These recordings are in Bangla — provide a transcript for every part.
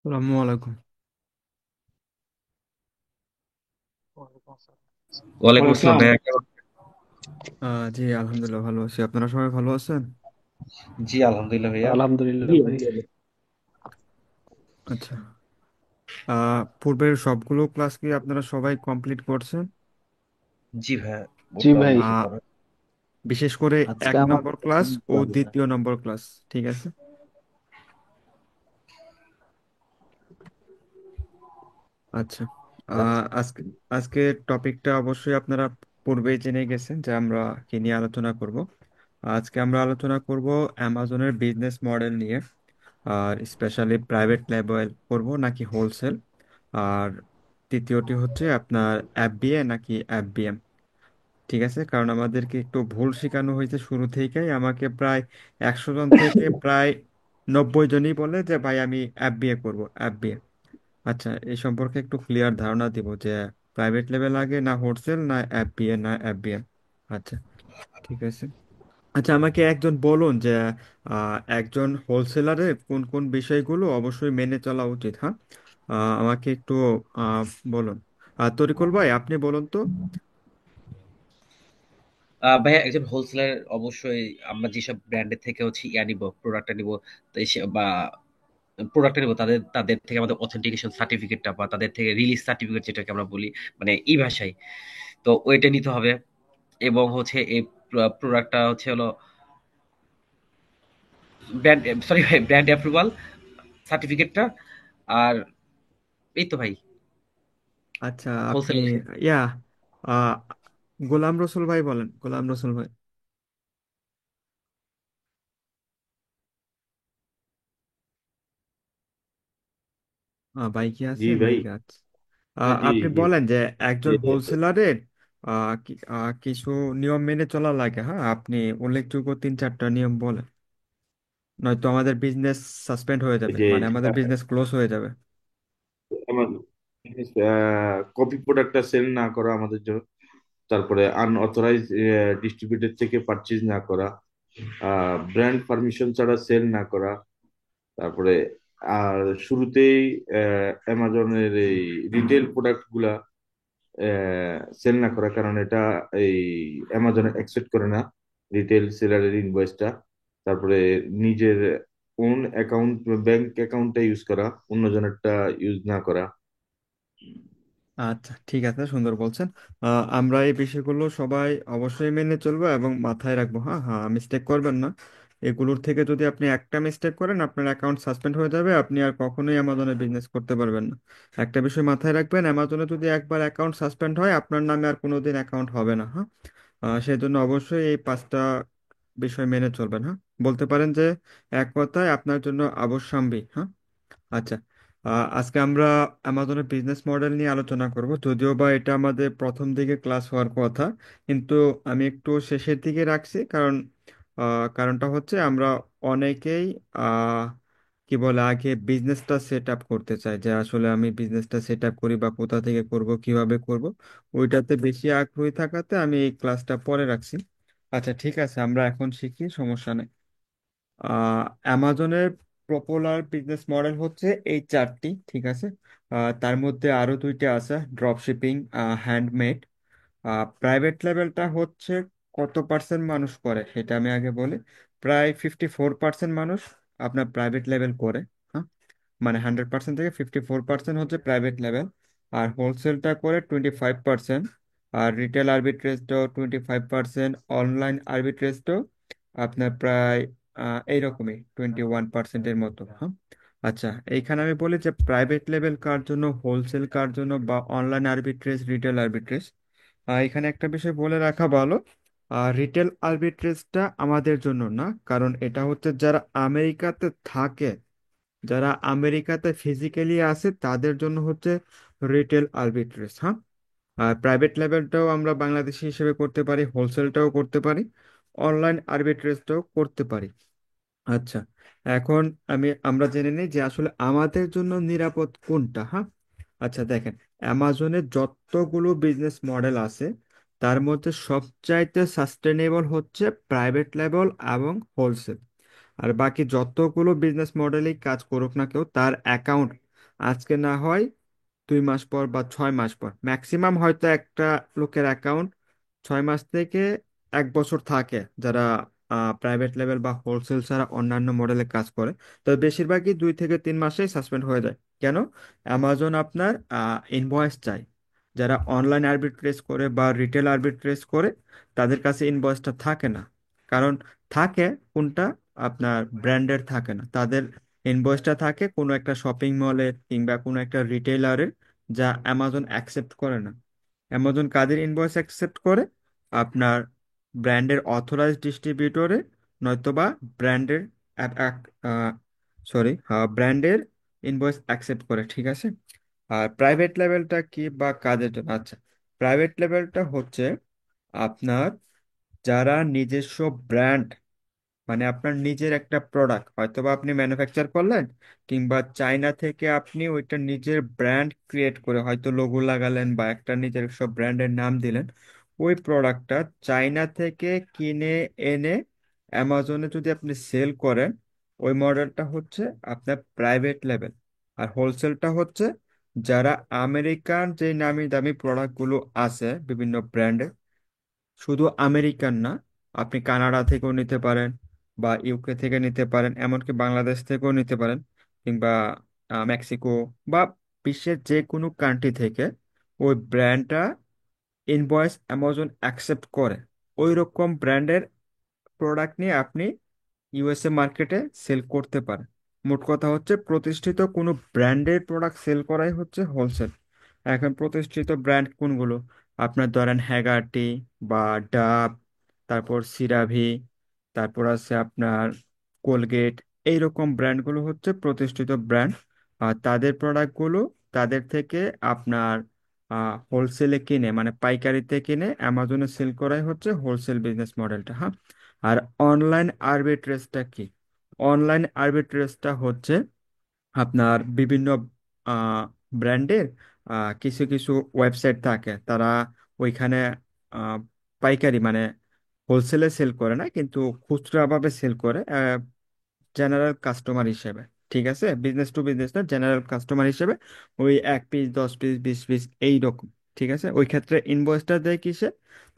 আসসালামু আলাইকুম। ওয়ালাইকুম ওয়ালাইকুম আসসালাম আসসালাম। ভাইয়া। জি, আলহামদুলিল্লাহ ভালো আছি। আপনারা সবাই ভালো আছেন? জি আলহামদুলিল্লাহ ভাইয়া। আলহামদুলিল্লাহ ভাই। আচ্ছা। পূর্বের সবগুলো ক্লাস কি আপনারা সবাই কমপ্লিট করছেন? জি ভাইয়া, জি ভাই। মোটামুটি আহ, ভালো। বিশেষ করে আজকে এক আমাদের নম্বর ক্লাস প্রথম ও ক্লাস। দ্বিতীয় নম্বর ক্লাস, ঠিক আছে? আচ্ছা। আজকে আজকে টপিকটা অবশ্যই আপনারা পূর্বেই জেনে গেছেন যে আমরা কি নিয়ে আলোচনা করব। আজকে আমরা আলোচনা করব অ্যামাজনের বিজনেস মডেল নিয়ে। আর স্পেশালি প্রাইভেট লেবেল করব নাকি হোলসেল। আর তৃতীয়টি হচ্ছে আপনার এফবিএ নাকি এফবিএম। ঠিক আছে, কারণ আমাদেরকে একটু ভুল শেখানো হয়েছে শুরু থেকেই। আমাকে প্রায় 100 জন থেকে প্রায় 90 জনই বলে যে ভাই আমি এফবিএ করব, এফবিএ। আচ্ছা, এই সম্পর্কে একটু ক্লিয়ার ধারণা দিব যে প্রাইভেট লেভেল আগে না হোলসেল না এফবিএ না এফবিএম। আচ্ছা, ঠিক আছে। আচ্ছা, আমাকে একজন বলুন যে একজন হোলসেলারের কোন কোন বিষয়গুলো অবশ্যই মেনে চলা উচিত। হ্যাঁ, আমাকে একটু আহ, বলুন। তরিকুল ভাই, আপনি বলুন তো। ভাইয়া একজন হোলসেলার অবশ্যই আমরা যেসব ব্র্যান্ডের থেকে হচ্ছে নিব, প্রোডাক্টটা নিব, তো বা প্রোডাক্টটা নিব, তাদের তাদের থেকে আমাদের অথেন্টিকেশন সার্টিফিকেটটা বা তাদের থেকে রিলিজ সার্টিফিকেট যেটাকে আমরা বলি, মানে এই ভাষায়, তো ওইটা নিতে হবে। এবং হচ্ছে এই প্রোডাক্টটা হচ্ছে হলো ব্র্যান্ড, সরি ভাই, ব্র্যান্ড অ্যাপ্রুভাল সার্টিফিকেটটা। আর এই তো ভাই, আচ্ছা, আপনি হোলসেলার। ইয়া আহ, গোলাম রসুল ভাই বলেন, গোলাম রসুল ভাই। ভাই কি জি আছেন ভাই। নাকি? আচ্ছা। হ্যাঁ, জি আপনি জি। বলেন যে একজন জি, হোলসেলারের কিছু নিয়ম মেনে চলা লাগে। হ্যাঁ, আপনি উল্লেখযোগ্য 3-4টা নিয়ম বলেন, নয়তো আমাদের বিজনেস সাসপেন্ড হয়ে যাবে, যে মানে আমাদের বিজনেস ক্লোজ হয়ে যাবে। আমার কপি প্রোডাক্টটা সেল না করা আমাদের জন্য, তারপরে আনঅথরাইজ ডিস্ট্রিবিউটর থেকে পারচেজ না করা, ব্র্যান্ড পারমিশন ছাড়া সেল না করা, তারপরে আর শুরুতেই অ্যামাজনের এই রিটেল প্রোডাক্ট গুলা সেল না করা, কারণ এটা এই অ্যামাজনে অ্যাকসেপ্ট করে না রিটেল সেলারের ইনভয়েসটা। তারপরে নিজের ওন অ্যাকাউন্ট, ব্যাংক অ্যাকাউন্টটা ইউজ করা, অন্যজনেরটা ইউজ না করা। আচ্ছা, ঠিক আছে, সুন্দর বলছেন। আমরা এই বিষয়গুলো সবাই অবশ্যই মেনে চলবো এবং মাথায় রাখবো। হ্যাঁ হ্যাঁ, মিস্টেক করবেন না। এগুলোর থেকে যদি আপনি একটা মিস্টেক করেন, আপনার অ্যাকাউন্ট সাসপেন্ড হয়ে যাবে, আপনি আর কখনোই অ্যামাজনে বিজনেস করতে পারবেন না। একটা বিষয় মাথায় রাখবেন, অ্যামাজনে যদি একবার অ্যাকাউন্ট সাসপেন্ড হয়, আপনার নামে আর কোনোদিন অ্যাকাউন্ট হবে না। হ্যাঁ, সেই জন্য অবশ্যই এই 5টা বিষয় মেনে চলবেন। হ্যাঁ, বলতে পারেন যে এক কথায় আপনার জন্য অবশ্যম্বী। হ্যাঁ, আচ্ছা। আজকে আমরা অ্যামাজনের বিজনেস মডেল নিয়ে আলোচনা করব, যদিও বা এটা আমাদের প্রথম দিকে ক্লাস হওয়ার কথা, কিন্তু আমি একটু শেষের দিকে রাখছি। কারণটা হচ্ছে আমরা অনেকেই আহ, কি বলে আগে বিজনেসটা সেট আপ করতে চাই, যে আসলে আমি বিজনেসটা সেট আপ করি বা কোথা থেকে করব, কিভাবে করব, ওইটাতে বেশি আগ্রহী থাকাতে আমি এই ক্লাসটা পরে রাখছি। আচ্ছা, ঠিক আছে, আমরা এখন শিখি, সমস্যা নেই। অ্যামাজনের পপুলার বিজনেস মডেল হচ্ছে এই 4টি, ঠিক আছে। তার মধ্যে আরো 2টি আছে, ড্রপ শিপিং, হ্যান্ডমেড। প্রাইভেট লেভেলটা হচ্ছে কত পার্সেন্ট মানুষ করে সেটা আমি আগে বলি। প্রায় 54% মানুষ আপনার প্রাইভেট লেভেল করে। হ্যাঁ, মানে 100% থেকে 54% হচ্ছে প্রাইভেট লেভেল। আর হোলসেলটা করে 25%। আর রিটেল আরবিট্রেজটাও 25%। অনলাইন আরবিট্রেজটাও আপনার প্রায় এইরকমই 21%-এর মতো। হ্যাঁ, আচ্ছা, এইখানে আমি বলি যে প্রাইভেট লেভেল কার জন্য, হোলসেল কার জন্য, বা অনলাইন আরবিট্রেজ, রিটেল আরবিট্রেজ। এখানে একটা বিষয় বলে রাখা ভালো, রিটেল আরবিট্রেজটা আমাদের জন্য না, কারণ এটা হচ্ছে যারা আমেরিকাতে থাকে, যারা আমেরিকাতে ফিজিক্যালি আছে, তাদের জন্য হচ্ছে রিটেল আরবিট্রেজ। হ্যাঁ, আর প্রাইভেট লেভেলটাও আমরা বাংলাদেশি হিসেবে করতে পারি, হোলসেলটাও করতে পারি, অনলাইন আরবিট্রেজটাও করতে পারি। আচ্ছা, এখন আমরা জেনে নিই যে আসলে আমাদের জন্য নিরাপদ কোনটা। হ্যাঁ, আচ্ছা দেখেন, অ্যামাজনের যতগুলো বিজনেস মডেল আছে, তার মধ্যে সবচাইতে সাস্টেনেবল হচ্ছে প্রাইভেট লেভেল এবং হোলসেল। আর বাকি যতগুলো বিজনেস মডেলই কাজ করুক না কেউ, তার অ্যাকাউন্ট আজকে না হয় 2 মাস পর বা 6 মাস পর, ম্যাক্সিমাম হয়তো একটা লোকের অ্যাকাউন্ট 6 মাস থেকে 1 বছর থাকে, যারা প্রাইভেট লেভেল বা হোলসেল ছাড়া অন্যান্য মডেলে কাজ করে। তো বেশিরভাগই 2 থেকে 3 মাসেই সাসপেন্ড হয়ে যায়। কেন? অ্যামাজন আপনার ইনভয়েস চাই। যারা অনলাইন আর্বিট্রেজ করে বা রিটেল আর্বিট্রেজ করে, তাদের কাছে ইনভয়েসটা থাকে না। কারণ থাকে কোনটা, আপনার ব্র্যান্ডের থাকে না তাদের। ইনভয়েসটা থাকে কোনো একটা শপিং মলের কিংবা কোনো একটা রিটেইলারের, যা অ্যামাজন অ্যাকসেপ্ট করে না। অ্যামাজন কাদের ইনভয়েস অ্যাকসেপ্ট করে? আপনার ব্র্যান্ডের অথরাইজড ডিস্ট্রিবিউটরে, নয়তোবা ব্র্যান্ডের সরি ব্র্যান্ডের ইনভয়েস অ্যাকসেপ্ট করে, ঠিক আছে। আর প্রাইভেট লেভেলটা কি বা কাদের জন্য? আচ্ছা, প্রাইভেট লেভেলটা হচ্ছে আপনার যারা নিজস্ব ব্র্যান্ড, মানে আপনার নিজের একটা প্রোডাক্ট হয়তো বা আপনি ম্যানুফ্যাকচার করলেন, কিংবা চায়না থেকে আপনি ওইটা নিজের ব্র্যান্ড ক্রিয়েট করে হয়তো লোগো লাগালেন বা একটা নিজের সব ব্র্যান্ডের নাম দিলেন। ওই প্রোডাক্টটা চায়না থেকে কিনে এনে অ্যামাজনে যদি আপনি সেল করেন, ওই মডেলটা হচ্ছে আপনার প্রাইভেট লেভেল। আর হোলসেলটা হচ্ছে যারা আমেরিকান যে নামি দামি প্রোডাক্টগুলো আছে বিভিন্ন ব্র্যান্ডের, শুধু আমেরিকান না, আপনি কানাডা থেকেও নিতে পারেন বা ইউকে থেকে নিতে পারেন, এমনকি বাংলাদেশ থেকেও নিতে পারেন, কিংবা মেক্সিকো বা বিশ্বের যে কোনো কান্ট্রি থেকে ওই ব্র্যান্ডটা ইনভয়েস অ্যামাজন অ্যাকসেপ্ট করে। ওই রকম ব্র্যান্ডের প্রোডাক্ট নিয়ে আপনি ইউএসএ মার্কেটে সেল করতে পারেন। মোট কথা হচ্ছে প্রতিষ্ঠিত কোনো ব্র্যান্ডের প্রোডাক্ট সেল করাই হচ্ছে হোলসেল। এখন প্রতিষ্ঠিত ব্র্যান্ড কোনগুলো? আপনার ধরেন হ্যাগারটি বা ডাব, তারপর সিরাভি, তারপর আছে আপনার কোলগেট। এইরকম ব্র্যান্ডগুলো হচ্ছে প্রতিষ্ঠিত ব্র্যান্ড। আর তাদের প্রোডাক্টগুলো তাদের থেকে আপনার হোলসেলে কিনে, মানে পাইকারিতে কিনে অ্যামাজনে সেল করাই হচ্ছে হোলসেল বিজনেস মডেলটা। হ্যাঁ। আর অনলাইন আরবিট্রেজটা কি? অনলাইন আরবিট্রেজটা হচ্ছে আপনার বিভিন্ন ব্র্যান্ডের কিছু কিছু ওয়েবসাইট থাকে, তারা ওইখানে আহ, পাইকারি মানে হোলসেলে সেল করে না, কিন্তু খুচরা ভাবে সেল করে জেনারেল কাস্টমার হিসেবে। ঠিক আছে, বিজনেস টু বিজনেস না, জেনারেল কাস্টমার হিসেবে। ওই 1 পিস 10 পিস 20 পিস এইরকম। ঠিক আছে, ওই ক্ষেত্রে ইনভয়েসটা দেয় কিসে?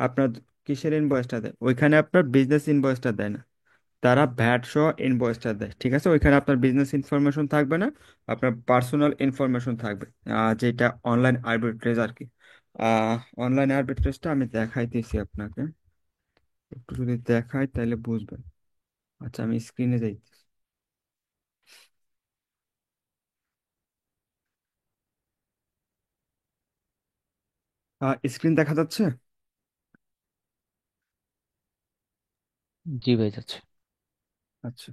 আপনার কিসের ইনভয়েসটা দেয়? ওইখানে আপনার বিজনেস ইনভয়েসটা দেয় না, তারা ভ্যাট সহ ইনভয়েসটা দেয়। ঠিক আছে, ওইখানে আপনার বিজনেস ইনফরমেশন থাকবে না, আপনার পার্সোনাল ইনফরমেশন থাকবে, যেটা অনলাইন আর্বিট্রেজ আর কি। অনলাইন আর্বিট্রেজটা আমি দেখাইতেছি আপনাকে, একটু যদি দেখাই তাহলে বুঝবেন। আচ্ছা, আমি স্ক্রিনে যাই। স্ক্রিন দেখা যাচ্ছে? জি ভাই, যাচ্ছে। আচ্ছা।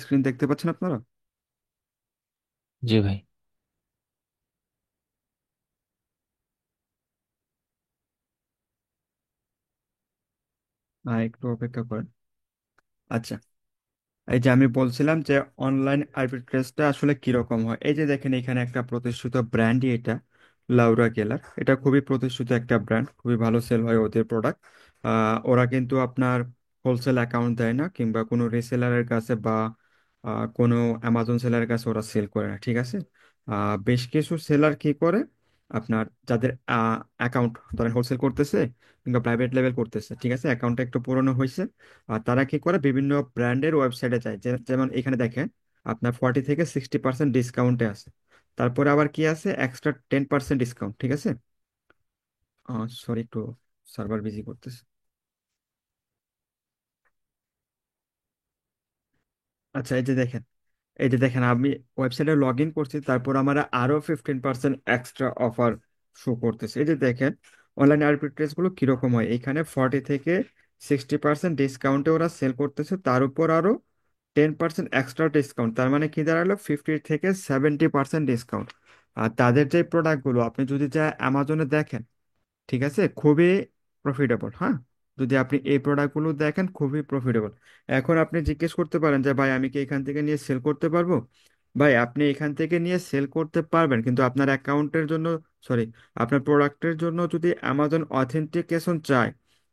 স্ক্রিন দেখতে পাচ্ছেন আপনারা? জি ভাই। একটু অপেক্ষা করেন। আচ্ছা, এই যে আমি বলছিলাম যে অনলাইন আর্বিট্রেজটা আসলে কিরকম হয়। এই যে দেখেন, এখানে একটা প্রতিষ্ঠিত ব্র্যান্ডই এটা, লাউরা গেলার। এটা খুবই প্রতিষ্ঠিত একটা ব্র্যান্ড, খুবই ভালো সেল হয় ওদের প্রোডাক্ট। ওরা কিন্তু আপনার হোলসেল অ্যাকাউন্ট দেয় না, কিংবা কোনো রিসেলারের কাছে বা কোনো অ্যামাজন সেলারের কাছে ওরা সেল করে না। ঠিক আছে। বেশ কিছু সেলার কি করে, আপনার যাদের অ্যাকাউন্ট ধরেন হোলসেল করতেছে কিংবা প্রাইভেট লেভেল করতেছে, ঠিক আছে, অ্যাকাউন্টটা একটু পুরনো হয়েছে, আর তারা কি করে বিভিন্ন ব্র্যান্ডের ওয়েবসাইটে যায়, যেমন এখানে দেখেন আপনার 40 থেকে 60% ডিসকাউন্টে আছে। তারপরে আবার কি আছে, এক্সট্রা 10% ডিসকাউন্ট। ঠিক আছে। সরি, একটু সার্ভার বিজি করতেছে। আচ্ছা, এই যে দেখেন আমি ওয়েবসাইটে লগ ইন করছি, তারপর আমার আরো 15% এক্সট্রা অফার শো করতেছে। এই যে দেখেন অনলাইন আর্বিট্রেজ গুলো কিরকম হয়, এখানে 40 থেকে 60% ডিসকাউন্টে ওরা সেল করতেছে, তার উপর আরো 10% এক্সট্রা ডিসকাউন্ট, তার মানে কি দাঁড়ালো 50 থেকে 70% ডিসকাউন্ট। আর তাদের যে প্রোডাক্টগুলো আপনি যদি যা অ্যামাজনে দেখেন, ঠিক আছে, খুবই প্রফিটেবল। হ্যাঁ, যদি আপনি এই প্রোডাক্টগুলো দেখেন খুবই প্রফিটেবল। এখন আপনি জিজ্ঞেস করতে পারেন যে ভাই আমি কি এখান থেকে নিয়ে সেল করতে পারবো? ভাই আপনি এখান থেকে নিয়ে সেল করতে পারবেন, কিন্তু আপনার অ্যাকাউন্টের জন্য, সরি, আপনার প্রোডাক্টের জন্য যদি অ্যামাজন অথেন্টিকেশন চায়,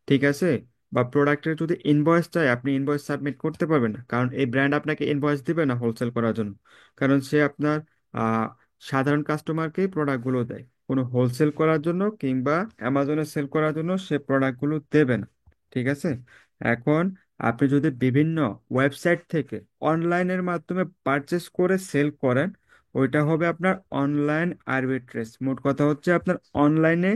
ঠিক আছে, বা প্রোডাক্টের যদি ইনভয়েস চাই, আপনি ইনভয়েস সাবমিট করতে পারবেন না, কারণ এই ব্র্যান্ড আপনাকে ইনভয়েস দিবে না হোলসেল করার জন্য। কারণ সে আপনার আহ, সাধারণ কাস্টমারকেই প্রোডাক্টগুলো দেয়, কোনো হোলসেল করার জন্য কিংবা অ্যামাজনে সেল করার জন্য সে প্রোডাক্টগুলো দেবে না। ঠিক আছে। এখন আপনি যদি বিভিন্ন ওয়েবসাইট থেকে অনলাইনের মাধ্যমে পারচেস করে সেল করেন, ওইটা হবে আপনার অনলাইন আর্বিট্রেজ। মোট কথা হচ্ছে আপনার অনলাইনে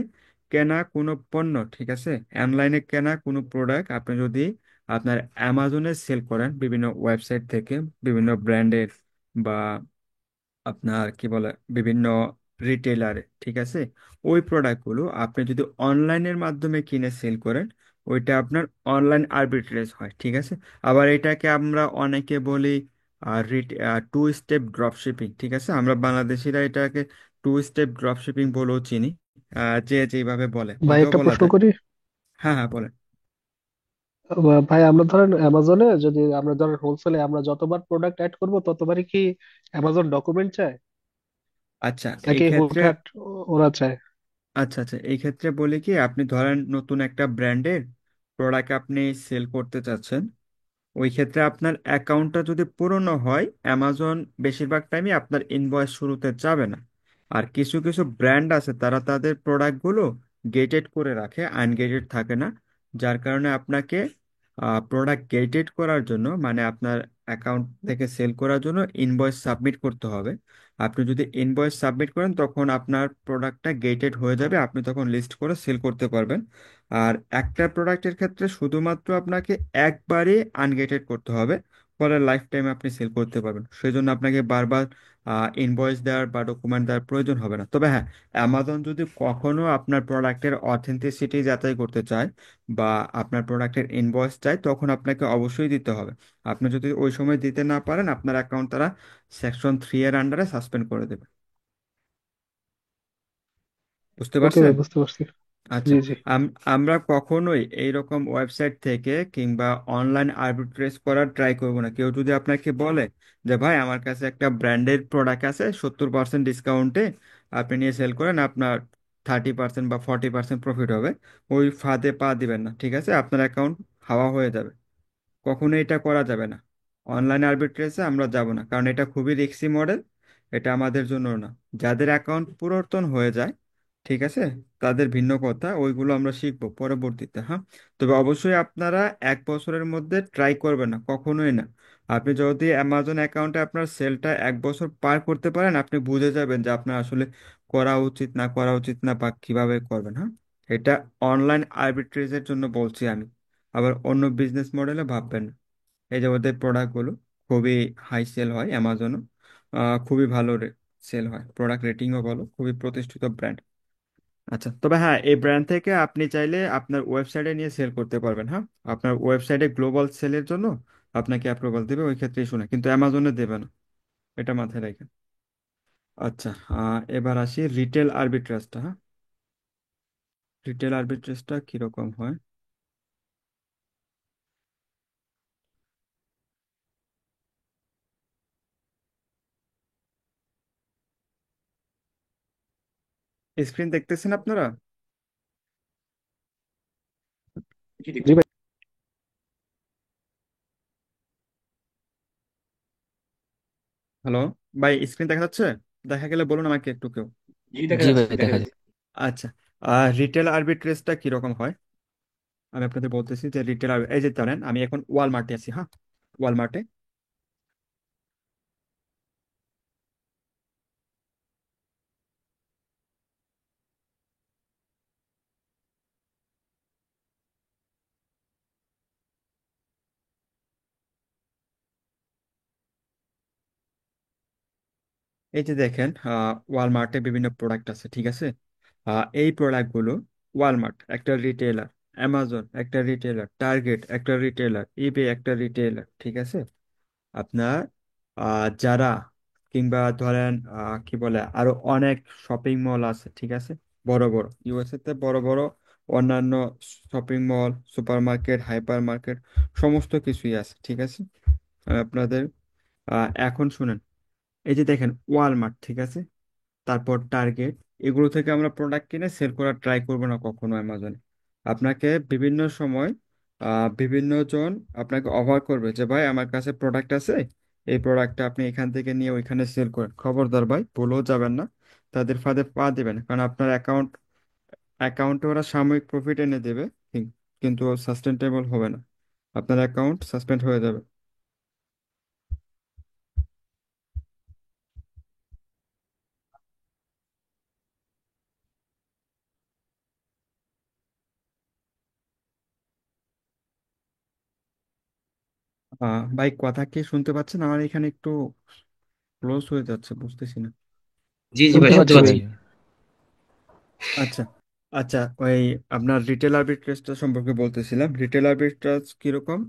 কেনা কোনো পণ্য, ঠিক আছে, অনলাইনে কেনা কোনো প্রোডাক্ট আপনি যদি আপনার অ্যামাজনে সেল করেন বিভিন্ন ওয়েবসাইট থেকে, বিভিন্ন ব্র্যান্ডের বা আপনার কি বলে বিভিন্ন রিটেলারে, ঠিক আছে, ওই প্রোডাক্টগুলো আপনি যদি অনলাইনের মাধ্যমে কিনে সেল করেন, ওইটা আপনার অনলাইন আর্বিট্রেজ হয়। ঠিক আছে। আবার এটাকে আমরা অনেকে বলি টু স্টেপ ড্রপ শিপিং। ঠিক আছে, আমরা বাংলাদেশিরা এটাকে টু স্টেপ ড্রপ শিপিং বলেও চিনি। যে যেভাবে বলে ভাই ওইটাও একটা বলা প্রশ্ন যায়। করি। হ্যাঁ হ্যাঁ, বলেন। ভাই আমরা ধরেন অ্যামাজনে যদি আমরা ধরেন হোলসেলে আমরা যতবার প্রোডাক্ট অ্যাড করব ততবারই কি অ্যামাজন ডকুমেন্ট চায়, আচ্ছা, এই নাকি ক্ষেত্রে, হুটহাট ওরা চায়? আচ্ছা আচ্ছা, এই ক্ষেত্রে বলি কি, আপনি ধরেন নতুন একটা ব্র্যান্ডের প্রোডাক্ট আপনি সেল করতে চাচ্ছেন, ওই ক্ষেত্রে আপনার অ্যাকাউন্টটা যদি পুরনো হয়, অ্যামাজন বেশিরভাগ টাইমই আপনার ইনভয়েস শুরুতে যাবে না। আর কিছু কিছু ব্র্যান্ড আছে তারা তাদের প্রোডাক্টগুলো গেটেড করে রাখে, আনগেটেড থাকে না। যার কারণে আপনাকে প্রোডাক্ট গেটেড করার জন্য, মানে আপনার অ্যাকাউন্ট থেকে সেল করার জন্য ইনভয়েস সাবমিট করতে হবে। আপনি যদি ইনভয়েস সাবমিট করেন তখন আপনার প্রোডাক্টটা গেটেড হয়ে যাবে, আপনি তখন লিস্ট করে সেল করতে পারবেন। আর একটা প্রোডাক্টের ক্ষেত্রে শুধুমাত্র আপনাকে একবারই আনগেটেড করতে হবে, ফলে লাইফ টাইম আপনি সেল করতে পারবেন। সেই জন্য আপনাকে বারবার ইনভয়েস দেওয়ার বা ডকুমেন্ট দেওয়ার প্রয়োজন হবে না। তবে হ্যাঁ, অ্যামাজন যদি কখনো আপনার প্রোডাক্টের অথেন্টিসিটি যাচাই করতে চায় বা আপনার প্রোডাক্টের ইনভয়েস চায়, তখন আপনাকে অবশ্যই দিতে হবে। আপনি যদি ওই সময় দিতে না পারেন, আপনার অ্যাকাউন্ট তারা সেকশন 3 এর আন্ডারে সাসপেন্ড করে দেবে। বুঝতে ওকে পারছেন? ভাই, বুঝতে পারছি। আচ্ছা। জি জি। আমরা কখনোই এইরকম ওয়েবসাইট থেকে কিংবা অনলাইন আর্বিট্রেজ করার ট্রাই করব না। কেউ যদি আপনাকে বলে যে ভাই আমার কাছে একটা ব্র্যান্ডেড প্রোডাক্ট আছে 70% ডিসকাউন্টে, আপনি নিয়ে সেল করেন, আপনার 30% বা 40% প্রফিট হবে, ওই ফাঁদে পা দিবেন না। ঠিক আছে, আপনার অ্যাকাউন্ট হাওয়া হয়ে যাবে। কখনো এটা করা যাবে না। অনলাইন আর্বিট্রেজে আমরা যাব না, কারণ এটা খুবই রিস্কি মডেল। এটা আমাদের জন্য না। যাদের অ্যাকাউন্ট পুরাতন হয়ে যায়, ঠিক আছে, তাদের ভিন্ন কথা, ওইগুলো আমরা শিখবো পরবর্তীতে। হ্যাঁ, তবে অবশ্যই আপনারা 1 বছরের মধ্যে ট্রাই করবেন না, কখনোই না। আপনি যদি অ্যামাজন অ্যাকাউন্টে আপনার সেলটা 1 বছর পার করতে পারেন, আপনি বুঝে যাবেন যে আপনার আসলে করা উচিত না করা উচিত না বা কিভাবে করবেন। হ্যাঁ, এটা অনলাইন আর্বিট্রেজের জন্য বলছি আমি। আবার অন্য বিজনেস মডেলে ভাববেন না। এই যে ওদের প্রোডাক্টগুলো খুবই হাই সেল হয় অ্যামাজনও, খুবই ভালো সেল হয়, প্রোডাক্ট রেটিংও ভালো, খুবই প্রতিষ্ঠিত ব্র্যান্ড। আচ্ছা, তবে হ্যাঁ, এই ব্র্যান্ড থেকে আপনি চাইলে আপনার ওয়েবসাইটে নিয়ে সেল করতে পারবেন। হ্যাঁ, আপনার ওয়েবসাইটে গ্লোবাল সেলের জন্য আপনাকে অ্যাপ্রুভাল দেবে, ওই ক্ষেত্রেই শুনে, কিন্তু অ্যামাজনে দেবে না। এটা মাথায় রাখেন। আচ্ছা, এবার আসি রিটেল আরবিট্রেজটা। হ্যাঁ, রিটেল আরবিট্রেজটা কিরকম হয়? স্ক্রিন দেখতেছেন আপনারা? জি ভাই। হ্যালো, ভাই স্ক্রিন দেখা যাচ্ছে? দেখা গেলে বলুন আমাকে একটু কেউ। জি ভাই, দেখা যায়। আচ্ছা, রিটেল আরবিট্রেজটা কিরকম হয় আমি আপনাদের বলতেছি। যে রিটেল, এই যে জানেন আমি এখন ওয়ালমার্টে আছি। হ্যাঁ, ওয়ালমার্টে। এই যে দেখেন, ওয়ালমার্টে বিভিন্ন প্রোডাক্ট আছে, ঠিক আছে। এই প্রোডাক্টগুলো ওয়ালমার্ট একটা রিটেলার, অ্যামাজন একটা রিটেলার, টার্গেট একটা রিটেলার, ইবে একটা রিটেলার, ঠিক আছে। আপনার যারা, কিংবা ধরেন কি বলে, আরো অনেক শপিং মল আছে, ঠিক আছে, বড় বড়, ইউএসএ তে বড় বড় অন্যান্য shopping mall, super market, hyper market, সমস্ত কিছুই আছে, ঠিক আছে। আমি আপনাদের এখন শুনেন, এই যে দেখেন ওয়ালমার্ট, ঠিক আছে, তারপর টার্গেট, এগুলো থেকে আমরা প্রোডাক্ট কিনে সেল করার ট্রাই করবো না কখনো অ্যামাজনে। আপনাকে বিভিন্ন সময় বিভিন্ন জন আপনাকে অফার করবে যে ভাই আমার কাছে প্রোডাক্ট আছে, এই প্রোডাক্টটা আপনি এখান থেকে নিয়ে ওইখানে সেল করেন। খবরদার ভাই, ভুলেও যাবেন না, তাদের ফাঁদে পা দিবেন, কারণ আপনার অ্যাকাউন্টে ওরা সাময়িক প্রফিট এনে দেবে, কিন্তু সাস্টেনেবল হবে না, আপনার অ্যাকাউন্ট সাসপেন্ড হয়ে যাবে। ভাই কথা কি শুনতে পাচ্ছেন? আমার এখানে একটু ক্লোজ হয়ে যাচ্ছে, বুঝতেছি না। জি জি ভাই, শুনতে শুনতে পাচ্ছি পাচ্ছি। ভাই। আচ্ছা, আচ্ছা, ওই আপনার রিটেল আর্বিট্রেজটা সম্পর্কে বলতেছিলাম। রিটেল আর্বিট্রেজ কিরকম?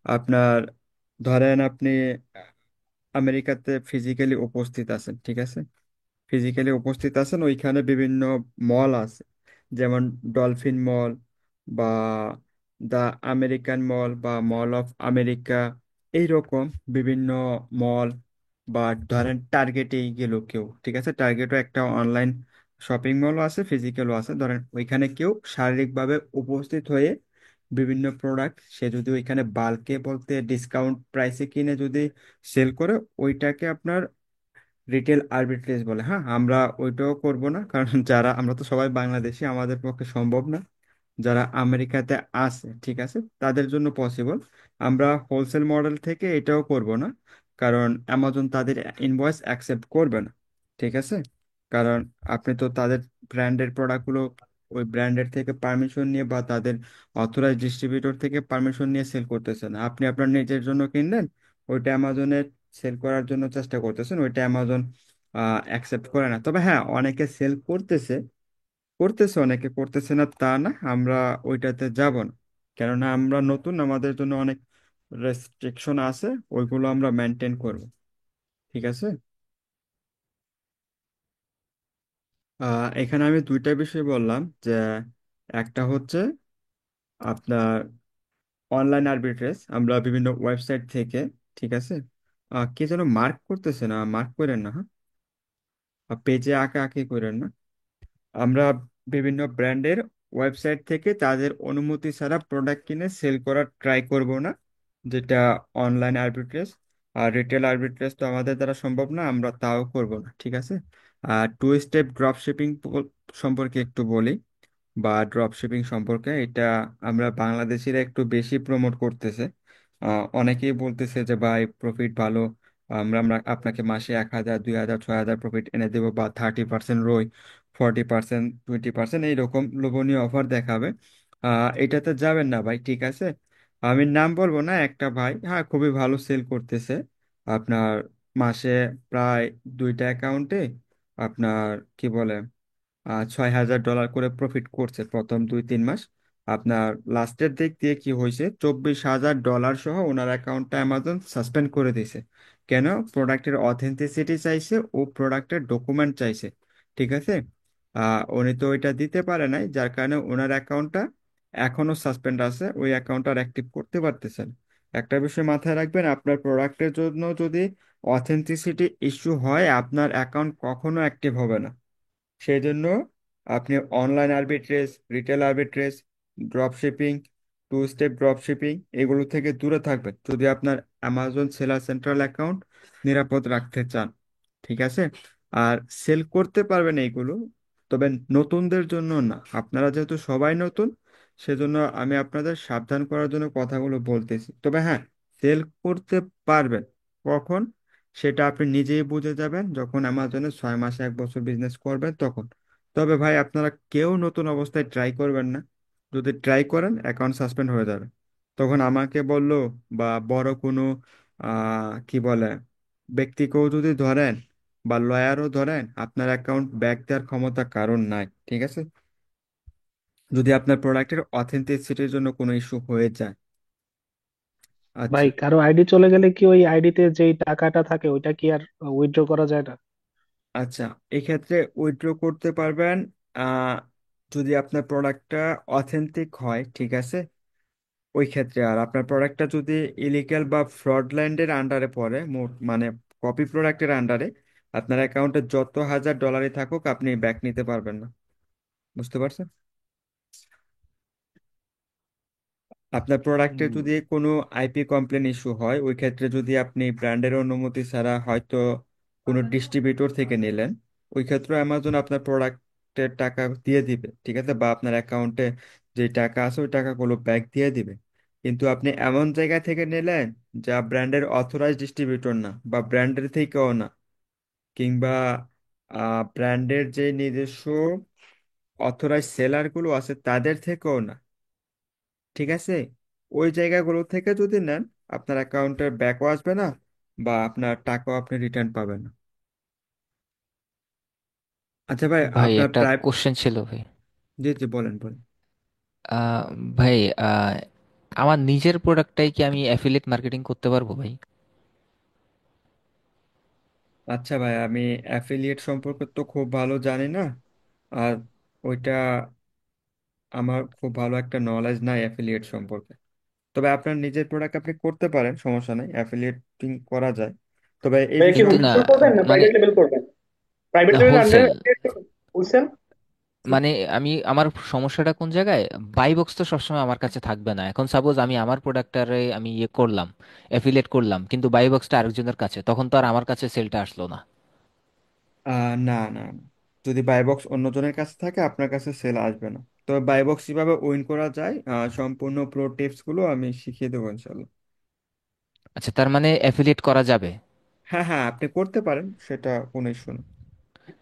আপনার ধরেন আপনি আমেরিকাতে ফিজিক্যালি উপস্থিত আছেন, ঠিক আছে, ফিজিক্যালি উপস্থিত আছেন, ওইখানে বিভিন্ন মল আছে, যেমন ডলফিন মল বা দ্য আমেরিকান মল বা মল অফ আমেরিকা, এইরকম বিভিন্ন মল। বা ধরেন টার্গেটেই গেল কেউ, ঠিক আছে, টার্গেটও একটা অনলাইন শপিং মলও আছে, ফিজিক্যালও আছে। ধরেন ওইখানে কেউ শারীরিকভাবে উপস্থিত হয়ে বিভিন্ন প্রোডাক্ট সে যদি ওইখানে বাল্কে বলতে ডিসকাউন্ট প্রাইসে কিনে যদি সেল করে, ওইটাকে আপনার রিটেল আর্বিট্রেজ বলে। হ্যাঁ, আমরা ওইটাও করব না, কারণ যারা আমরা তো সবাই বাংলাদেশি, আমাদের পক্ষে সম্ভব না। যারা আমেরিকাতে আছে, ঠিক আছে, তাদের জন্য পসিবল। আমরা হোলসেল মডেল থেকে এটাও করব না, কারণ অ্যামাজন তাদের ইনভয়েস অ্যাকসেপ্ট করবে না, ঠিক আছে। কারণ আপনি তো তাদের ব্র্যান্ডের প্রোডাক্টগুলো ওই ব্র্যান্ডের থেকে পারমিশন নিয়ে বা তাদের অথরাইজ ডিস্ট্রিবিউটর থেকে পারমিশন নিয়ে সেল করতেছেন, আপনি আপনার নিজের জন্য কিনলেন, ওইটা অ্যামাজনে সেল করার জন্য চেষ্টা করতেছেন, ওইটা অ্যামাজন অ্যাকসেপ্ট করে না। তবে হ্যাঁ, অনেকে সেল করতেছে, অনেকে করতেছে না তা না, আমরা ওইটাতে যাব না, কেননা আমরা নতুন, আমাদের জন্য অনেক রেস্ট্রিকশন আছে, ওইগুলো আমরা মেনটেন করব, ঠিক আছে। এখানে আমি দুইটা বিষয় বললাম, যে একটা হচ্ছে আপনার অনলাইন আর্বিট্রেজ, আমরা বিভিন্ন ওয়েবসাইট থেকে, ঠিক আছে। কে যেন মার্ক করতেছে না, মার্ক করেন না, হ্যাঁ, পেজে আঁকা আঁকি করেন না। আমরা বিভিন্ন ব্র্যান্ডের ওয়েবসাইট থেকে তাদের অনুমতি ছাড়া প্রোডাক্ট কিনে সেল করার ট্রাই করব না, যেটা অনলাইন আর্বিট্রেজ। আর রিটেল আর্বিট্রেজ তো আমাদের দ্বারা সম্ভব না, আমরা তাও করব না, ঠিক আছে। আর টু স্টেপ ড্রপ শিপিং সম্পর্কে একটু বলি, বা ড্রপ শিপিং সম্পর্কে, এটা আমরা বাংলাদেশিরা একটু বেশি প্রমোট করতেছে। অনেকেই বলতেছে যে ভাই প্রফিট ভালো, আমরা আমরা আপনাকে মাসে 1,000, 2,000, 6,000 প্রফিট এনে দেবো, বা 30% রোই, 40%, 20% এইরকম লোভনীয় অফার দেখাবে। এটাতে যাবেন না ভাই, ঠিক আছে। আমি নাম বলবো না, একটা ভাই হ্যাঁ খুবই ভালো সেল করতেছে, আপনার মাসে প্রায় দুইটা অ্যাকাউন্টে আপনার কি বলে $6,000 করে প্রফিট করছে প্রথম 2-3 মাস। আপনার লাস্টের দিক দিয়ে কি হয়েছে, $24,000 সহ ওনার অ্যাকাউন্টটা অ্যামাজন সাসপেন্ড করে দিয়েছে। কেন? প্রোডাক্টের অথেন্টিসিটি চাইছে ও প্রোডাক্টের ডকুমেন্ট চাইছে, ঠিক আছে। উনি তো ওইটা দিতে পারে নাই, যার কারণে ওনার অ্যাকাউন্টটা এখনো সাসপেন্ড আছে, ওই অ্যাকাউন্টটা অ্যাক্টিভ করতে পারতেছেন। একটা বিষয় মাথায় রাখবেন, আপনার প্রোডাক্টের জন্য যদি অথেন্টিসিটি ইস্যু হয়, আপনার অ্যাকাউন্ট কখনো অ্যাক্টিভ হবে না। সেই জন্য আপনি online arbitrage, retail arbitrage, drop shipping, two step drop shipping, এগুলো থেকে দূরে থাকবেন যদি আপনার অ্যামাজন সেলার সেন্ট্রাল অ্যাকাউন্ট নিরাপদ রাখতে চান, ঠিক আছে। আর সেল করতে পারবেন এইগুলো, তবে নতুনদের জন্য না। আপনারা যেহেতু সবাই নতুন, সেজন্য আমি আপনাদের সাবধান করার জন্য কথাগুলো বলতেছি। তবে হ্যাঁ, সেল করতে পারবেন। কখন? সেটা আপনি নিজেই বুঝে যাবেন যখন অ্যামাজনে 6 মাস 1 বছর বিজনেস করবেন তখন। তবে ভাই আপনারা কেউ নতুন অবস্থায় ট্রাই করবেন না, যদি ট্রাই করেন অ্যাকাউন্ট সাসপেন্ড হয়ে যাবে। তখন আমাকে বললো বা বড় কোনো কি বলে ব্যক্তিকেও যদি ধরেন বা লয়ারও ধরেন, আপনার অ্যাকাউন্ট ব্যাক দেওয়ার ক্ষমতা কারণ নাই, ঠিক আছে, যদি আপনার প্রোডাক্টের অথেন্টিসিটির জন্য কোনো ইস্যু হয়ে যায়। ভাই আচ্ছা, কারো আইডি চলে গেলে কি ওই আইডিতে যেই টাকাটা থাকে ওইটা কি আর উইথড্র করা যায় না? আচ্ছা, এক্ষেত্রে উইথড্র করতে পারবেন যদি আপনার প্রোডাক্টটা অথেন্টিক হয়, ঠিক আছে, ওই ক্ষেত্রে। আর আপনার প্রোডাক্টটা যদি ইলিগাল বা ফ্রডল্যান্ডের আন্ডারে পড়ে, মানে কপি প্রোডাক্টের আন্ডারে, আপনার অ্যাকাউন্টে যত হাজার ডলারই থাকুক আপনি ব্যাক নিতে পারবেন না। বুঝতে পারছেন? আপনার প্রোডাক্টে হুম। যদি কোনো আইপি কমপ্লেন ইস্যু হয়, ওই ক্ষেত্রে যদি আপনি ব্র্যান্ডের অনুমতি ছাড়া হয়তো কোনো ডিস্ট্রিবিউটর থেকে নিলেন, ওই ক্ষেত্রে অ্যামাজন আপনার প্রোডাক্টের টাকা দিয়ে দিবে, ঠিক আছে, বা আপনার অ্যাকাউন্টে যে টাকা আছে ওই টাকাগুলো ব্যাক দিয়ে দিবে। কিন্তু আপনি এমন জায়গা থেকে নিলেন যা ব্র্যান্ডের অথরাইজ ডিস্ট্রিবিউটর না, বা ব্র্যান্ডের থেকেও না, কিংবা ব্র্যান্ডের যে নিজস্ব অথরাইজ সেলারগুলো আছে তাদের থেকেও না, ঠিক আছে, ওই জায়গাগুলো থেকে যদি নেন, আপনার অ্যাকাউন্টের ব্যাকও আসবে না, বা আপনার টাকাও আপনি রিটার্ন পাবেন না। আচ্ছা ভাই, ভাই আপনার একটা প্রায়, কোশ্চেন ছিল ভাই। জি জি, বলেন বলেন। আহ, ভাই, আমার নিজের প্রোডাক্টটাই কি আমি অ্যাফিলিয়েট মার্কেটিং করতে পারবো ভাই? আচ্ছা ভাই, আমি অ্যাফিলিয়েট সম্পর্কে তো খুব ভালো জানি না, আর ওইটা আমার খুব ভালো একটা নলেজ নাই অ্যাফিলিয়েট সম্পর্কে। তবে আপনার নিজের প্রোডাক্ট আপনি করতে পারেন, সমস্যা নেই, অ্যাফিলিয়েটিং করা যায়। তবে এই ভাইয়া কি কিন্তু বিষয়টা, না, হোলসেল করবেন না মানে প্রাইভেট লেভেল করবেন? Private level under wholesale. Wholesale. মানে আমার সমস্যাটা কোন জায়গায়, বাই বক্স তো সবসময় আমার কাছে থাকবে না। এখন সাপোজ আমি আমার প্রোডাক্টটারে আমি ইয়ে করলাম, অ্যাফিলিয়েট করলাম, কিন্তু বাই বক্সটা আরেকজনের কাছে, তখন তো আর আমার কাছে সেলটা আসলো না। না না না। যদি বাই বক্স অন্যজনের কাছে থাকে আপনার কাছে সেল আসবে না। তবে বাই বক্স কিভাবে উইন করা যায়, সম্পূর্ণ প্রো টিপস গুলো আমি শিখিয়ে দেবো ইনশাল্লাহ। আচ্ছা, তার মানে অ্যাফিলিয়েট করা যাবে? হ্যাঁ হ্যাঁ, আপনি করতে পারেন, সেটা কোনো ইস্যু না।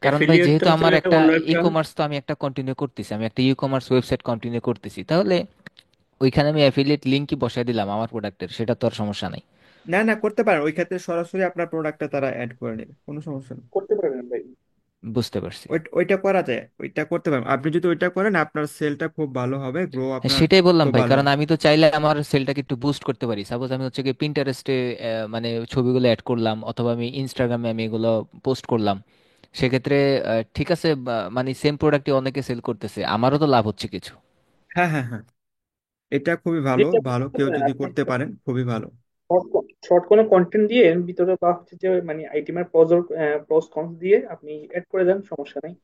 কারণ ভাই অ্যাফিলিয়েট যেহেতু আমার আসলে একটা অন্য ই একটা। কমার্স তো আমি একটা কন্টিনিউ করতেছি, আমি একটা ই কমার্স ওয়েবসাইট কন্টিনিউ করতেছি, তাহলে ওইখানে আমি অ্যাফিলিয়েট লিঙ্কই বসাই দিলাম আমার প্রোডাক্টের, সেটা তো আর সমস্যা নাই। না না, করতে পারেন, ওই ক্ষেত্রে সরাসরি আপনার প্রোডাক্টটা তারা অ্যাড করে নেবে, কোনো সমস্যা নেই। করতে পারবেন ভাই। বুঝতে পারছি। ওইটা করা যায়, ওইটা করতে পারেন। আপনি যদি ওইটা করেন আপনার সেলটা খুব ভালো হবে, গ্রো হ্যাঁ, আপনার সেটাই বললাম খুব ভাই, ভালো কারণ হবে। আমি তো চাইলে আমার সেলটাকে একটু বুস্ট করতে পারি। সাপোজ আমি হচ্ছে কি পিন্টারেস্টে মানে ছবিগুলো অ্যাড করলাম, অথবা আমি ইনস্টাগ্রামে আমি এগুলো পোস্ট করলাম, সেক্ষেত্রে ঠিক আছে, মানে সেম প্রোডাক্টই অনেকে সেল করতেছে, আমারও তো লাভ হচ্ছে কিছু। হ্যাঁ হ্যাঁ হ্যাঁ, এটা খুবই ভালো, যেটা ভালো করতে কেউ পারেন যদি আপনি, করতে পারেন খুবই ভালো। শর্ট কোনো কন্টেন্ট দিয়ে এর ভিতরে বা হচ্ছে যে মানে আইটেমের প্রস কনস দিয়ে আপনি এড করে দেন, সমস্যা নেই।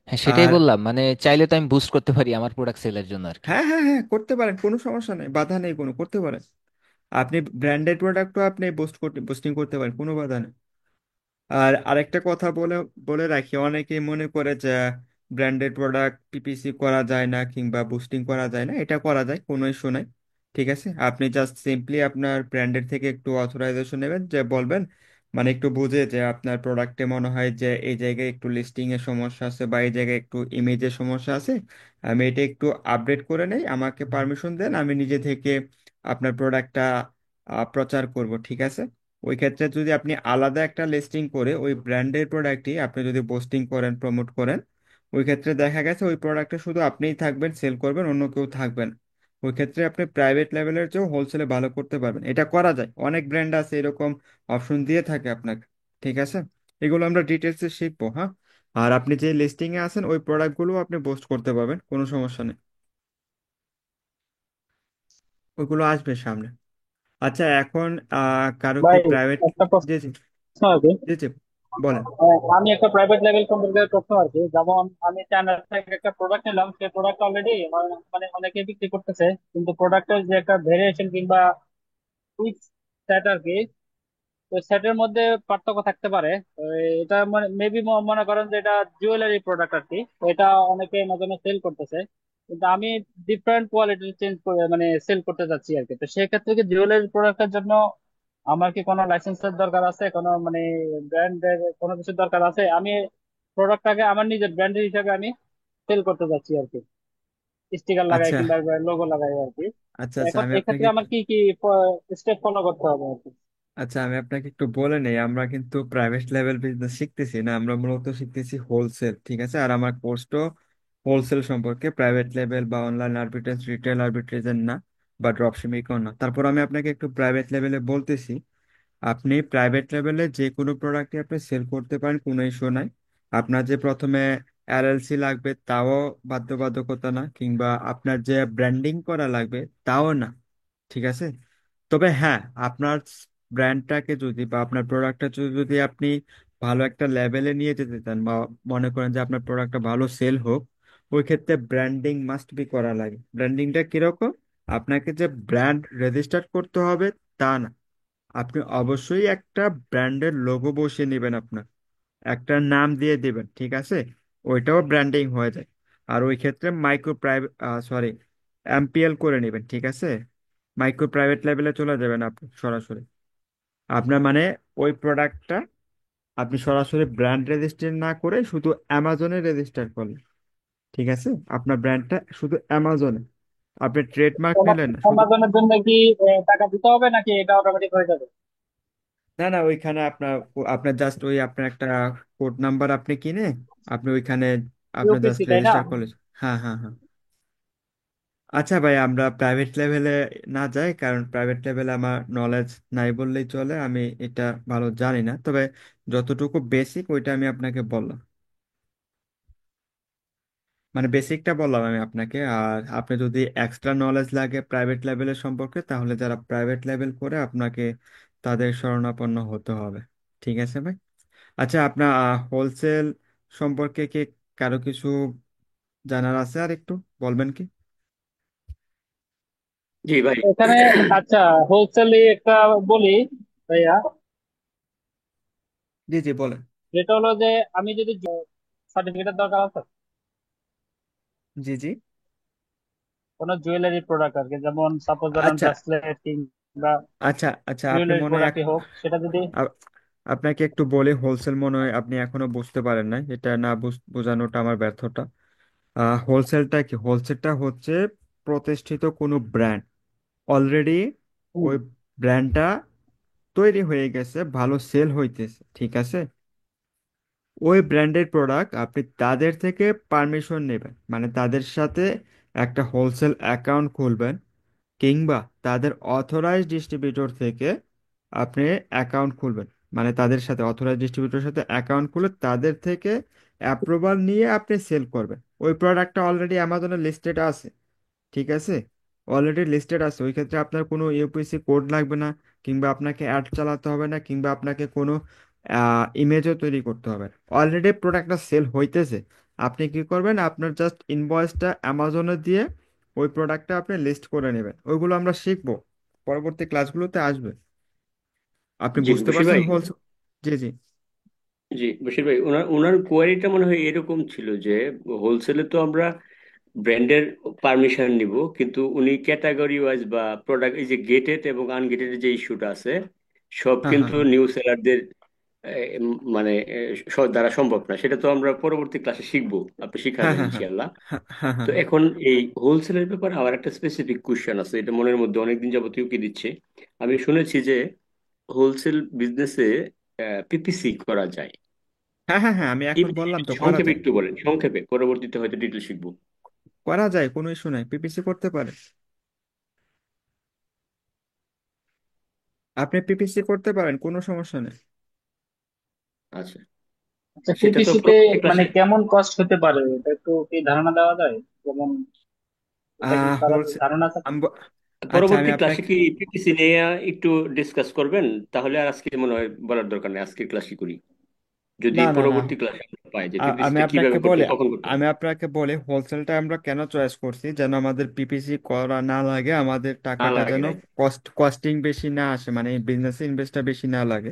হ্যাঁ, সেটাই আর বললাম, মানে চাইলে তো আমি বুস্ট করতে পারি আমার প্রোডাক্ট সেলের জন্য আর কি। হ্যাঁ হ্যাঁ হ্যাঁ, করতে পারেন, কোনো সমস্যা নেই, বাধা নেই কোনো, করতে পারেন। আপনি ব্র্যান্ডেড প্রোডাক্টও আপনি বুস্টিং করতে পারেন, কোনো বাধা নেই। আর আরেকটা কথা বলে বলে রাখি, অনেকেই মনে করে যে ব্র্যান্ডেড প্রোডাক্ট পিপিসি করা যায় না কিংবা বুস্টিং করা যায় না, এটা করা যায়, কোনো ইস্যু নাই। ঠিক আছে, আপনি জাস্ট সিম্পলি আপনার ব্র্যান্ডের থেকে একটু অথরাইজেশন নেবেন, যে বলবেন, মানে একটু বুঝে যে আপনার প্রোডাক্টে মনে হয় যে এই জায়গায় একটু লিস্টিং এর সমস্যা আছে বা এই জায়গায় একটু ইমেজের সমস্যা আছে, আমি এটা একটু আপডেট করে নেই, আমাকে পারমিশন দেন, আমি নিজে থেকে আপনার প্রোডাক্টটা প্রচার করব, ঠিক আছে। ওই ক্ষেত্রে যদি আপনি আলাদা একটা লিস্টিং করে ওই ব্র্যান্ডের প্রোডাক্টই আপনি যদি পোস্টিং করেন, প্রমোট করেন, ওই ক্ষেত্রে দেখা গেছে ওই প্রোডাক্টে শুধু আপনিই থাকবেন, সেল করবেন, অন্য কেউ থাকবেন। ওই ক্ষেত্রে আপনি প্রাইভেট লেভেলের চেয়েও হোলসেলে ভালো করতে পারবেন, এটা করা যায়, অনেক ব্র্যান্ড আছে এরকম অপশন দিয়ে থাকে আপনাকে। ঠিক আছে, এগুলো আমরা ডিটেলসে শিখবো, হ্যাঁ। আর আপনি যে লিস্টিং এ আছেন ওই প্রোডাক্টগুলো আপনি পোস্ট করতে পারবেন, কোনো সমস্যা নেই, ওইগুলো আসবে সামনে। আচ্ছা, এখন কারো কি ভাই প্রাইভেট, একটা জি জি, প্রশ্ন আর কি। জি জি, বলেন। আমি একটা প্রাইভেট লেভেল সম্পর্কে প্রশ্ন আর কি, যেমন আমি চায়না থেকে একটা প্রোডাক্ট নিলাম, সেই প্রোডাক্ট অলরেডি মানে অনেকে বিক্রি করতেছে, কিন্তু প্রোডাক্টের যে একটা ভেরিয়েশন কিংবা টুইক্স সেট আর কি, তো সেটের মধ্যে পার্থক্য থাকতে পারে। তো এটা মানে মেবি মনে করেন যে এটা জুয়েলারি প্রোডাক্ট আর কি, তো এটা অনেকে মাঝে মাঝে সেল করতেছে, কিন্তু আমি ডিফারেন্ট কোয়ালিটির চেঞ্জ করে মানে সেল করতে চাচ্ছি আর কি। তো সেক্ষেত্রে কি জুয়েলারি প্রোডাক্টের জন্য আমার কি কোনো লাইসেন্সের দরকার আছে, কোনো মানে ব্র্যান্ডের কোনো কিছুর দরকার আছে? আমি প্রোডাক্টটাকে আমার নিজের ব্র্যান্ডের হিসাবে আমি সেল করতে চাচ্ছি আর কি, স্টিকার লাগাই আচ্ছা কিংবা লোগো লাগাই আর কি। আচ্ছা তো আচ্ছা, এখন আমি আপনাকে এক্ষেত্রে একটু, আমার কি কি স্টেপ ফলো করতে হবে আর কি? আচ্ছা আমি আপনাকে একটু বলে নেই, আমরা কিন্তু প্রাইভেট লেভেল বিজনেস শিখতেছি না, আমরা মূলত শিখতেছি হোলসেল, ঠিক আছে। আর আমার কোর্সটা হোলসেল সম্পর্কে, প্রাইভেট লেভেল বা অনলাইন আর্বিট্রেজ, রিটেল আর্বিট্রেজের না, বা ড্রপ শিপিং না। তারপর আমি আপনাকে একটু প্রাইভেট লেভেলে বলতেছি, আপনি প্রাইভেট লেভেলে যে কোনো প্রোডাক্টই আপনি সেল করতে পারেন, কোনো ইস্যু নাই। আপনার যে প্রথমে এলএলসি লাগবে তাও বাধ্যবাধকতা না, কিংবা আপনার যে ব্র্যান্ডিং করা লাগবে তাও না, ঠিক আছে। তবে হ্যাঁ, আপনার ব্র্যান্ডটাকে যদি বা আপনার প্রোডাক্টটা যদি আপনি ভালো একটা লেভেলে নিয়ে যেতে চান, বা মনে করেন যে আপনার প্রোডাক্টটা ভালো সেল হোক, ওই ক্ষেত্রে ব্র্যান্ডিং মাস্ট বি করা লাগে। ব্র্যান্ডিংটা কিরকম? আপনাকে যে ব্র্যান্ড রেজিস্টার করতে হবে তা না, আপনি অবশ্যই একটা ব্র্যান্ডের লোগো বসিয়ে নেবেন, আপনার একটা নাম দিয়ে দিবেন, ঠিক আছে। ওইটাও ব্র্যান্ডিং হয়ে যায়। আর ওই ক্ষেত্রে মাইক্রো প্রাইভেট, সরি, এমপিএল করে নেবেন, ঠিক আছে। মাইক্রো প্রাইভেট লেভেলে চলে যাবেন আপনি সরাসরি। আপনার মানে ওই প্রোডাক্টটা আপনি সরাসরি ব্র্যান্ড রেজিস্টার না করে শুধু অ্যামাজনে রেজিস্টার করলেন, ঠিক আছে। আপনার ব্র্যান্ডটা শুধু অ্যামাজনে, আপনি ট্রেডমার্ক নিলেন না শুধু। অ্যামাজনের জন্য কি টাকা দিতে হবে নাকি এটা অটোমেটিক হয়ে যাবে? না না, ওইখানে আপনার আপনার জাস্ট ওই আপনার একটা কোড নাম্বার আপনি কিনে আপনি ওইখানে আপনার জাস্ট ইউপিসি তাই না? রেজিস্টার করলে। হ্যাঁ হ্যাঁ হ্যাঁ। আচ্ছা ভাই, আমরা প্রাইভেট লেভেলে না যাই, কারণ প্রাইভেট লেভেলে আমার নলেজ নাই বললেই চলে, আমি এটা ভালো জানি না। তবে যতটুকু বেসিক ওইটা আমি আপনাকে বললাম, মানে বেসিকটা বললাম আমি আপনাকে। আর আপনি যদি এক্সট্রা নলেজ লাগে প্রাইভেট লেভেলের সম্পর্কে, তাহলে যারা প্রাইভেট লেভেল করে আপনাকে তাদের শরণাপন্ন হতে হবে, ঠিক আছে ভাই। আচ্ছা, আপনার হোলসেল সম্পর্কে কি কারো কিছু জানার আছে আর একটু বলবেন কি? জি ভাই। এখানে আচ্ছা, হোলসেলে একটা বলি ভাইয়া, জি জি বলেন। যেটা হলো যে আমি যদি সার্টিফিকেটের দরকার আছে জি জি। কোনো জুয়েলারি প্রোডাক্ট আর কি, যেমন সাপোজ ধরেন আচ্ছা ব্রেসলেট কিংবা আচ্ছা আচ্ছা, আপনি জুয়েলারি মনে হয় প্রোডাক্টই হোক, সেটা যদি আ- আপনাকে একটু বলে, হোলসেল মনে হয় আপনি এখনো বুঝতে পারেন নাই, এটা না বোঝানোটা আমার ব্যর্থতা। হোলসেলটা কি? হোলসেলটা হচ্ছে প্রতিষ্ঠিত কোনো ব্র্যান্ড, অলরেডি হুম, ওই ব্র্যান্ডটা তৈরি হয়ে গেছে, ভালো সেল হইতেছে, ঠিক আছে। ওই ব্র্যান্ডের প্রোডাক্ট আপনি তাদের থেকে পারমিশন নেবেন, মানে তাদের সাথে একটা হোলসেল অ্যাকাউন্ট খুলবেন, কিংবা তাদের অথরাইজ ডিস্ট্রিবিউটর থেকে আপনি অ্যাকাউন্ট খুলবেন, মানে তাদের সাথে অথরাইজ ডিস্ট্রিবিউটরের সাথে অ্যাকাউন্ট খুলে তাদের থেকে অ্যাপ্রুভাল নিয়ে আপনি সেল করবেন। ওই প্রোডাক্টটা অলরেডি অ্যামাজনে লিস্টেড আছে, ঠিক আছে। অলরেডি লিস্টেড আছে, ওই ক্ষেত্রে আপনার কোনো ইউপিসি কোড লাগবে না, কিংবা আপনাকে অ্যাড চালাতে হবে না, কিংবা আপনাকে কোনো ইমেজও তৈরি করতে হবে না। অলরেডি প্রোডাক্টটা সেল হইতেছে। আপনি কি করবেন? আপনার জাস্ট ইনভয়েসটা অ্যামাজনে দিয়ে ওই প্রোডাক্টটা আপনি লিস্ট করে নেবেন। ওইগুলো আমরা শিখবো, পরবর্তী ক্লাসগুলোতে আসবে। আপনি জি বুঝতে বশির পারছেন ভাই। হোলসেল? জি জি। জি বশির ভাই, ওনার ওনার কোয়ারিটা মনে হয় এরকম ছিল যে হোলসেলে তো আমরা ব্র্যান্ডের পারমিশন নিব, কিন্তু উনি ক্যাটাগরি ওয়াইজ বা প্রোডাক্ট, এই যে গেটেড এবং আনগেটেড যে ইস্যুটা আছে, সব হ্যাঁ হ্যাঁ কিন্তু নিউ সেলারদের মানে দ্বারা সম্ভব না। সেটা তো আমরা পরবর্তী ক্লাসে শিখবো, আপনি হ্যাঁ শিখাবেন হ্যাঁ হ্যাঁ ইনশাল্লাহ। হ্যাঁ হ্যাঁ হ্যাঁ তো হ্যাঁ। এখন এই হোলসেলের ব্যাপারে আমার একটা স্পেসিফিক কোশ্চেন আছে, এটা মনের মধ্যে অনেকদিন যাবত উকি দিচ্ছে। আমি শুনেছি যে হোলসেল বিজনেসে পিপিসি করা যায়। হ্যাঁ হ্যাঁ হ্যাঁ, আমি এই এখন বললাম বিষয়ে তো করা সংক্ষেপে যায়। একটু বলেন, সংক্ষেপে, পরবর্তীতে হয়তো ডিটেল শিখবো। করা যায়, কোনো ইস্যু নাই, পিপিসি করতে পারে। আপনি পিপিসি করতে পারেন, কোনো সমস্যা নেই। আচ্ছা। আচ্ছা, সেটা তো পিপিসিতে পরবর্তী মানে ক্লাসে। কেমন কস্ট হতে পারে, এটা একটু কি ধারণা দেওয়া যায়? যেমন এটা কি কারো হোলসেল, ধারণা আছে? আমি আচ্ছা আমি পরবর্তী ক্লাসে আপনাকে, কি পিপিসি নিয়ে একটু ডিসকাস করবেন? তাহলে আর আজকে মনে হয় বলার দরকার নেই, আজকের ক্লাসই করি। যদি না না না, পরবর্তী ক্লাসে আমরা পাই যে আমি পিপিসিটা আপনাকে কিভাবে করতে বলি, হয়, কখন করতে হয়। হোলসেলটা আমরা কেন চয়েস করছি, যেন আমাদের পিপিসি করা না লাগে, আমাদের না টাকাটা লাগে, যেন রাইট। কস্টিং বেশি না আসে, মানে বিজনেসে ইনভেস্টটা বেশি না লাগে।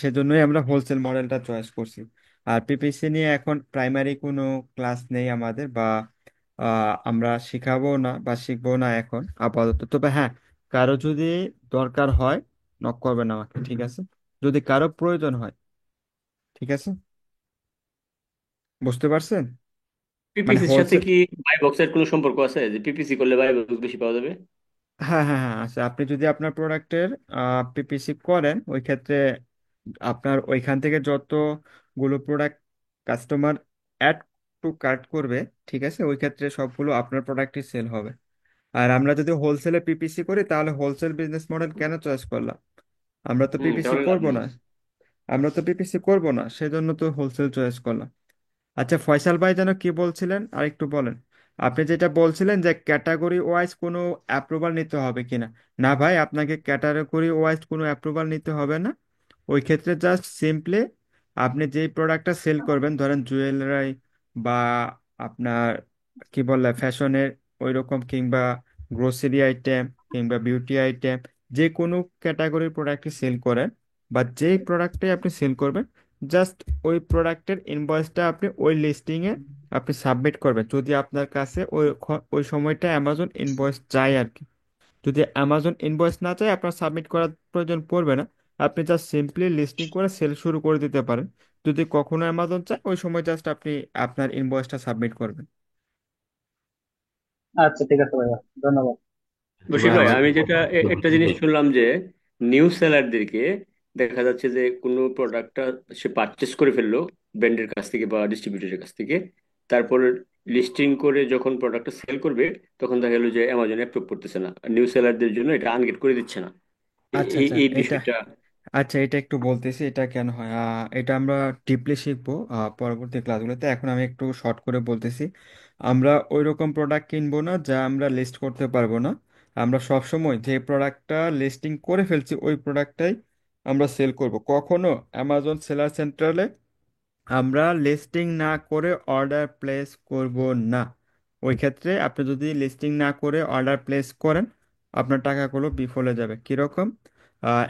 সেজন্যই আমরা হোলসেল মডেলটা চয়েস করছি। আর পিপিসি নিয়ে এখন প্রাইমারি কোনো ক্লাস নেই আমাদের, বা আমরা শিখাবো না বা শিখবো না এখন আপাতত। তবে হ্যাঁ, কারো যদি দরকার হয় নক করবেন আমাকে, ঠিক আছে, যদি কারো প্রয়োজন হয়, ঠিক আছে। বুঝতে পারছেন? মানে পিপিসির সাথে হোলসেল, কি বাই বক্সের কোনো সম্পর্ক আছে, যে পিপিসি করলে বাই বক্স বেশি পাওয়া যাবে? হ্যাঁ হ্যাঁ হ্যাঁ আচ্ছা, আপনি যদি আপনার প্রোডাক্টের পিপিসি করেন, ওই ক্ষেত্রে আপনার ওইখান থেকে যতগুলো product customer add to cart করবে, ঠিক আছে, ওই ক্ষেত্রে সবগুলো আপনার প্রোডাক্টই সেল হবে। আর আমরা যদি হোলসেলে পিপিসি করি, তাহলে হোলসেল বিজনেস মডেল কেন চয়েস করলাম? আমরা তো পিপিসি তাহলে লাভ করব নেই। না, আমরা তো পিপিসি করব না, সেজন্য তো হোলসেল চয়েস করলাম। আচ্ছা, ফয়সাল ভাই যেন কি বলছিলেন আর একটু বলেন। আপনি যেটা বলছিলেন যে ক্যাটাগরি ওয়াইজ কোনো অ্যাপ্রুভাল নিতে হবে কিনা। না ভাই, আপনাকে ক্যাটাগরি ওয়াইজ কোনো অ্যাপ্রুভাল নিতে হবে না। ওই ক্ষেত্রে জাস্ট সিম্পলি আপনি যেই প্রোডাক্টটা সেল করবেন, ধরেন জুয়েলারি বা আপনার কি বললে ফ্যাশনের ওই রকম, কিংবা গ্রোসারি আইটেম, কিংবা বিউটি আইটেম, যে কোনো ক্যাটাগরির প্রোডাক্টই সেল করেন বা যেই প্রোডাক্টে আপনি সেল করবেন, জাস্ট ওই প্রোডাক্টের ইনভয়েসটা আপনি ওই লিস্টিংয়ে আপনি সাবমিট করবেন, যদি আপনার কাছে ওই সময়টা অ্যামাজন ইনভয়েস চাই আর কি। যদি অ্যামাজন ইনভয়েস না চায়, আপনার সাবমিট করার প্রয়োজন পড়বে না। আপনি জাস্ট সিম্পলি লিস্টিং করে সেল শুরু করে দিতে পারেন। যদি কখনো অ্যামাজন চায়, ওই সময় জাস্ট আপনি আপনার ইনভয়েসটা সাবমিট করবেন। আচ্ছা ঠিক আছে ভাইয়া, ধন্যবাদ। তো বশির ভাই ভাই, আমার আমি যেটা কথা একটা ঠিক জিনিস আছে। শুনলাম যে নিউ সেলারদেরকে দেখা যাচ্ছে যে কোনো প্রোডাক্টটা সে পারচেস করে ফেললো ব্র্যান্ডের কাছ থেকে বা ডিস্ট্রিবিউটরের কাছ থেকে, তারপর লিস্টিং করে যখন প্রোডাক্টটা সেল করবে তখন দেখা গেলো যে অ্যামাজন অ্যাপ্রুভ করতেছে না, নিউ সেলারদের জন্য এটা আনগেট করে দিচ্ছে না। আচ্ছা এই আচ্ছা, এই এটা বিষয়টা। আচ্ছা এটা একটু বলতেছি, এটা কেন হয়। এটা আমরা ডিপলি শিখবো পরবর্তী ক্লাসগুলোতে। এখন আমি একটু শর্ট করে বলতেছি। আমরা ওই রকম প্রোডাক্ট কিনবো না যা আমরা লিস্ট করতে পারবো না। আমরা সব সময় যে প্রোডাক্টটা লিস্টিং করে ফেলছি ওই প্রোডাক্টটাই আমরা সেল করব। কখনো অ্যামাজন সেলার সেন্টারে আমরা লিস্টিং না করে অর্ডার প্লেস করব না। ওই ক্ষেত্রে আপনি যদি লিস্টিং না করে অর্ডার প্লেস করেন, আপনার টাকাগুলো বিফলে যাবে। কীরকম?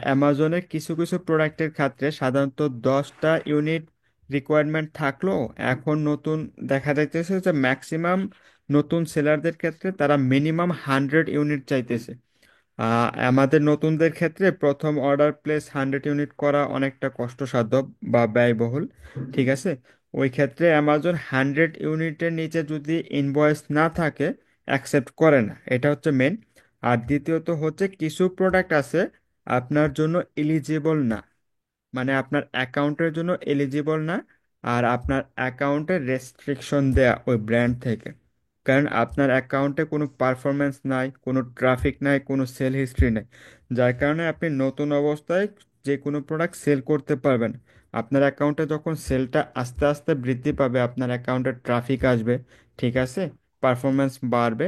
অ্যামাজনের কিছু কিছু প্রোডাক্টের ক্ষেত্রে সাধারণত 10টা ইউনিট রিকোয়ারমেন্ট থাকলেও এখন নতুন দেখা যাইতেছে যে ম্যাক্সিমাম নতুন সেলারদের ক্ষেত্রে তারা মিনিমাম 100 ইউনিট চাইতেছে। আমাদের নতুনদের ক্ষেত্রে প্রথম অর্ডার প্লেস 100 ইউনিট করা অনেকটা কষ্টসাধ্য বা ব্যয়বহুল। ঠিক আছে? ওই ক্ষেত্রে অ্যামাজন 100 ইউনিটের নিচে যদি ইনভয়েস না থাকে, অ্যাকসেপ্ট করে না। এটা হচ্ছে মেন। আর দ্বিতীয়ত হচ্ছে কিছু প্রোডাক্ট আছে আপনার জন্য এলিজিবল না, মানে আপনার অ্যাকাউন্টের জন্য এলিজিবল না। আর আপনার অ্যাকাউন্টে রেস্ট্রিকশন দেয়া ওই ব্র্যান্ড থেকে, কারণ আপনার অ্যাকাউন্টে কোনো পারফরমেন্স নাই, কোনো ট্রাফিক নাই, কোনো সেল হিস্ট্রি নাই, যার কারণে আপনি নতুন অবস্থায় যে কোনো প্রোডাক্ট সেল করতে পারবেন। আপনার অ্যাকাউন্টে যখন সেলটা আস্তে আস্তে বৃদ্ধি পাবে, আপনার অ্যাকাউন্টে ট্রাফিক আসবে, ঠিক আছে, পারফরমেন্স বাড়বে,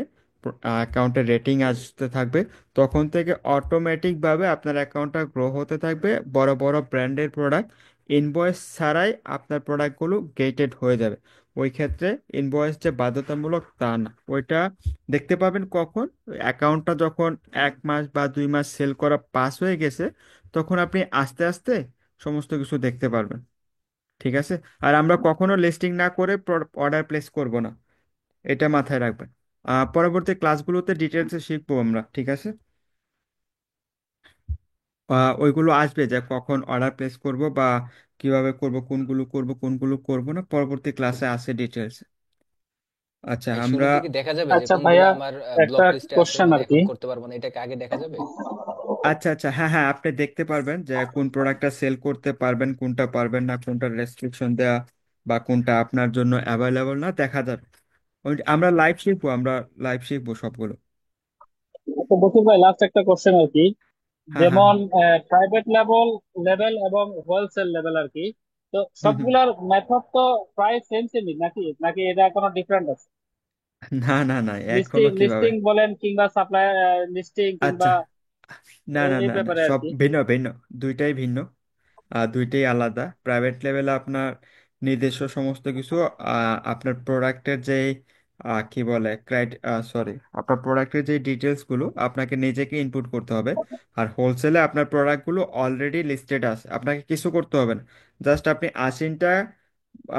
অ্যাকাউন্টে রেটিং আসতে থাকবে, তখন থেকে অটোমেটিকভাবে আপনার অ্যাকাউন্টটা গ্রো হতে থাকবে। বড় বড় ব্র্যান্ডের প্রোডাক্ট ইনভয়েস ছাড়াই আপনার প্রোডাক্টগুলো গেটেড হয়ে যাবে। ওই ক্ষেত্রে ইনভয়েস যে বাধ্যতামূলক তা না। ওইটা দেখতে পাবেন কখন? অ্যাকাউন্টটা যখন 1 মাস বা 2 মাস সেল করা পাস হয়ে গেছে, তখন আপনি আস্তে আস্তে সমস্ত কিছু দেখতে পারবেন। ঠিক আছে? আর আমরা কখনো লিস্টিং না করে অর্ডার প্লেস করব না, এটা মাথায় রাখবেন। পরবর্তী ক্লাসগুলোতে ডিটেলসে শিখবো আমরা, ঠিক আছে? ওইগুলো আসবে যে কখন অর্ডার প্লেস করব বা কিভাবে করব, কোনগুলো করব কোনগুলো করব না, পরবর্তী ক্লাসে আসে ডিটেলস। আচ্ছা ভাই আমরা শুরুতে কি দেখা যাবে যে আচ্ছা কোনগুলো ভাইয়া, আমার একটা ব্লক লিস্টে আছে কোশ্চেন মানে আর কি। এখন করতে পারবো না, এটাকে আগে দেখা যাবে? আচ্ছা আচ্ছা, হ্যাঁ হ্যাঁ, আপনি দেখতে পারবেন যে কোন প্রোডাক্টটা সেল করতে পারবেন, কোনটা পারবেন না, কোনটা রেস্ট্রিকশন দেয়া বা কোনটা আপনার জন্য অ্যাভেলেবল না, দেখা যাবে। আমরা লাইভ শিখবো, আমরা লাইভ শিখবো সবগুলো। তো বকুল ভাই, লাস্ট একটা কোশ্চেন আর কি। হ্যাঁ হ্যাঁ যেমন হ্যাঁ। প্রাইভেট লেভেল লেভেল এবং হোলসেল লেভেল আর কি। তো হুম হুম। সবগুলোর মেথড তো প্রায় সেম সেমই নাকি নাকি এটা কোনো ডিফারেন্ট আছে? না না না, এক লিস্টিং হলো কিভাবে? লিস্টিং বলেন কিংবা সাপ্লাই লিস্টিং আচ্ছা, কিংবা না না এই না না, ব্যাপারে আর সব কি। ভিন্ন ভিন্ন, দুইটাই ভিন্ন। দুইটাই আলাদা। প্রাইভেট লেভেলে আপনার নিজস্ব সমস্ত কিছু, আপনার প্রোডাক্টের যে কি বলে সরি, আপনার প্রোডাক্টের যে ডিটেলসগুলো আপনাকে নিজেকে ইনপুট করতে হবে। আর হোলসেলে আপনার প্রোডাক্টগুলো অলরেডি লিস্টেড আছে, আপনাকে কিছু করতে হবে না। জাস্ট আপনি আশিনটা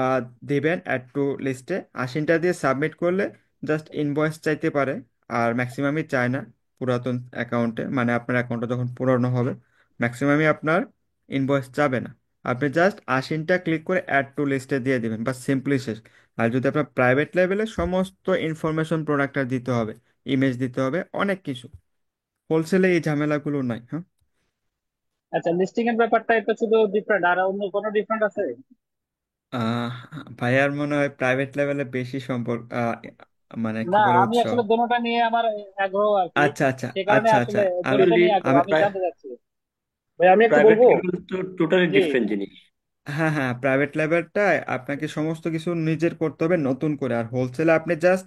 আহ, দিবেন অ্যাড টু লিস্টে, আশিনটা দিয়ে সাবমিট করলে জাস্ট ইনভয়েস চাইতে পারে। আর ম্যাক্সিমামই চায় না পুরাতন অ্যাকাউন্টে, মানে আপনার অ্যাকাউন্টটা যখন পুরনো হবে ম্যাক্সিমামই আপনার ইনভয়েস যাবে না। আপনি জাস্ট আশিনটা ক্লিক করে অ্যাড টু লিস্টে দিয়ে দিবেন, বা সিম্পলি শেষ। আর যদি আপনার প্রাইভেট লেভেলে সমস্ত ইনফরমেশন প্রোডাক্টটা দিতে হবে, ইমেজ দিতে হবে, অনেক কিছু। হোলসেলে এই ঝামেলাগুলো নাই, হ্যাঁ। আচ্ছা, লিস্টিং এর ব্যাপারটা এটা শুধু ডিফারেন্ট, আর অন্য কোনো ডিফারেন্ট আছে? আহ, ভাইয়ার মনে হয় প্রাইভেট লেভেলে বেশি সম্পর্ক, মানে কি না, বলে আমি উৎসাহ। আসলে দোনোটা নিয়ে আমার আগ্রহ আর কি। আচ্ছা আচ্ছা সে কারণে আচ্ছা আচ্ছা। আসলে আমি দোনোটা অ্যাকচুয়ালি নিয়ে আগ্রহ, আমি আমি জানতে চাচ্ছি। ভাই আমি একটু প্রাইভেট বলবো। লেভেল তো টোটালি জি। ডিফারেন্ট জিনিস। হ্যাঁ হ্যাঁ, প্রাইভেট লেভেলটা আপনাকে সমস্ত কিছু নিজের করতে হবে নতুন করে। আর হোলসেলে আপনি জাস্ট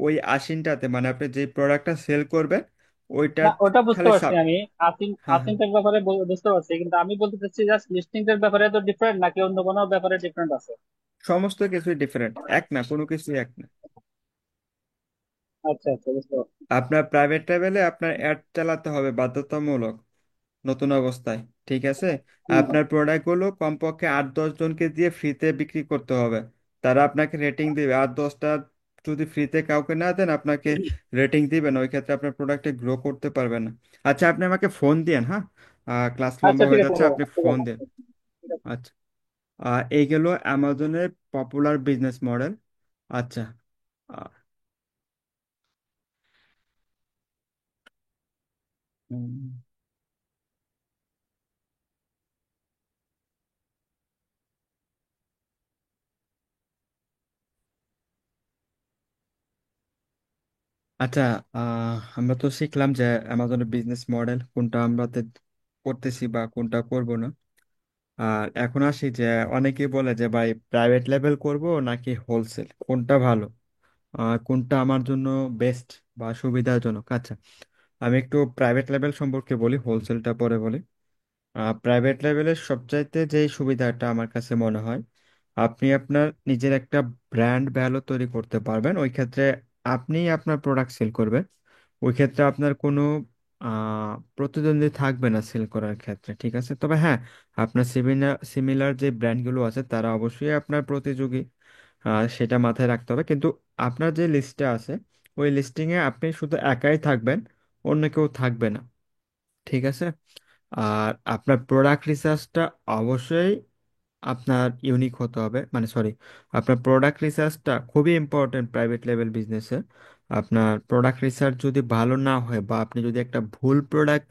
ওই আশিনটাতে, মানে আপনি যে প্রোডাক্টটা সেল করবেন ওইটা না, ওটা বুঝতে খালি পারছি সাব। আমি। আসিন হ্যাঁ হ্যাঁ, আসিনটার ব্যাপারে বুঝতে পারছি, কিন্তু আমি বলতে চাচ্ছি জাস্ট লিস্টিং এর ব্যাপারে তো ডিফারেন্ট, নাকি অন্য কোনো ব্যাপারে ডিফারেন্ট আছে? সমস্ত কিছুই ডিফারেন্ট, এক না, কোনো কিছুই এক না। আচ্ছা আচ্ছা, বুঝতে পারছি। আপনার প্রাইভেট লেভেলে আপনার অ্যাড চালাতে হবে বাধ্যতামূলক নতুন অবস্থায়, ঠিক আছে? হুম। আপনার প্রোডাক্টগুলো কমপক্ষে 8-10 জনকে দিয়ে ফ্রিতে বিক্রি করতে হবে। তারা আপনাকে রেটিং দিবে, 8-10টা যদি ফ্রিতে কাউকে না দেন আপনাকে রেটিং দিবেন, ওই ক্ষেত্রে আপনার প্রোডাক্টে গ্রো করতে পারবেন না। আচ্ছা, আপনি আমাকে ফোন দিয়েন, হ্যাঁ? ক্লাস আচ্ছা লম্বা ঠিক হয়ে আছে যাচ্ছে, bro, আপনি ঠিক ফোন আছে, দেন। ঠিক আছে। আচ্ছা, এই গেল অ্যামাজনের পপুলার বিজনেস মডেল। আচ্ছা, আহ, উম, আচ্ছা, আমরা তো শিখলাম যে অ্যামাজনের বিজনেস মডেল কোনটা আমরা করতেছি বা কোনটা করব না। আর এখন আসি যে অনেকে বলে যে ভাই প্রাইভেট লেভেল করব নাকি হোলসেল, কোনটা ভালো, কোনটা আমার জন্য বেস্ট বা সুবিধাজনক। আচ্ছা, আমি একটু প্রাইভেট লেভেল সম্পর্কে বলি, হোলসেলটা পরে বলি। প্রাইভেট লেভেলের সবচাইতে যেই সুবিধাটা আমার কাছে মনে হয়, আপনি আপনার নিজের একটা ব্র্যান্ড ভ্যালু তৈরি করতে পারবেন। ওই ক্ষেত্রে আপনি আপনার প্রোডাক্ট সেল করবেন, ওই ক্ষেত্রে আপনার কোনো প্রতিদ্বন্দ্বী থাকবে না সেল করার ক্ষেত্রে, ঠিক আছে? তবে হ্যাঁ, আপনার সিমিলার সিমিলার যে ব্র্যান্ডগুলো আছে তারা অবশ্যই আপনার প্রতিযোগী, সেটা মাথায় রাখতে হবে। কিন্তু আপনার যে লিস্টে আছে ওই লিস্টিংয়ে আপনি শুধু একাই থাকবেন, অন্য কেউ থাকবে না, ঠিক আছে? আর আপনার প্রোডাক্ট রিসার্চটা অবশ্যই আপনার ইউনিক হতে হবে, মানে সরি, আপনার প্রোডাক্ট রিসার্চটা খুবই ইম্পর্টেন্ট প্রাইভেট লেভেল বিজনেসে। আপনার প্রোডাক্ট রিসার্চ যদি ভালো না হয় বা আপনি যদি একটা ভুল প্রোডাক্ট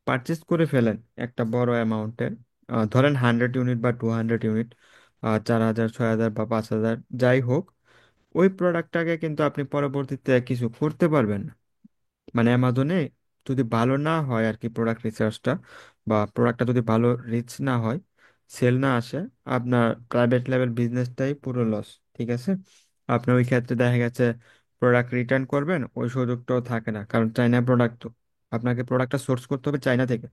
পারচেস করে ফেলেন একটা বড় অ্যামাউন্টের, ধরেন 100 ইউনিট বা 200 ইউনিট, 4,000 6,000 বা 5,000 যাই হোক, ওই প্রোডাক্টটাকে কিন্তু আপনি পরবর্তীতে কিছু করতে পারবেন না। মানে অ্যামাজনে যদি ভালো না হয় আর কি প্রোডাক্ট রিসার্চটা, বা প্রোডাক্টটা যদি ভালো রিচ না হয়, সেল না আসে, আপনার প্রাইভেট লেভেল বিজনেসটাই পুরো লস, ঠিক আছে? আপনি ওই ক্ষেত্রে দেখা গেছে প্রোডাক্ট রিটার্ন করবেন ওই সুযোগটাও থাকে না, কারণ চাইনা প্রোডাক্ট তো, আপনাকে প্রোডাক্টটা সোর্স করতে হবে চাইনা থেকে,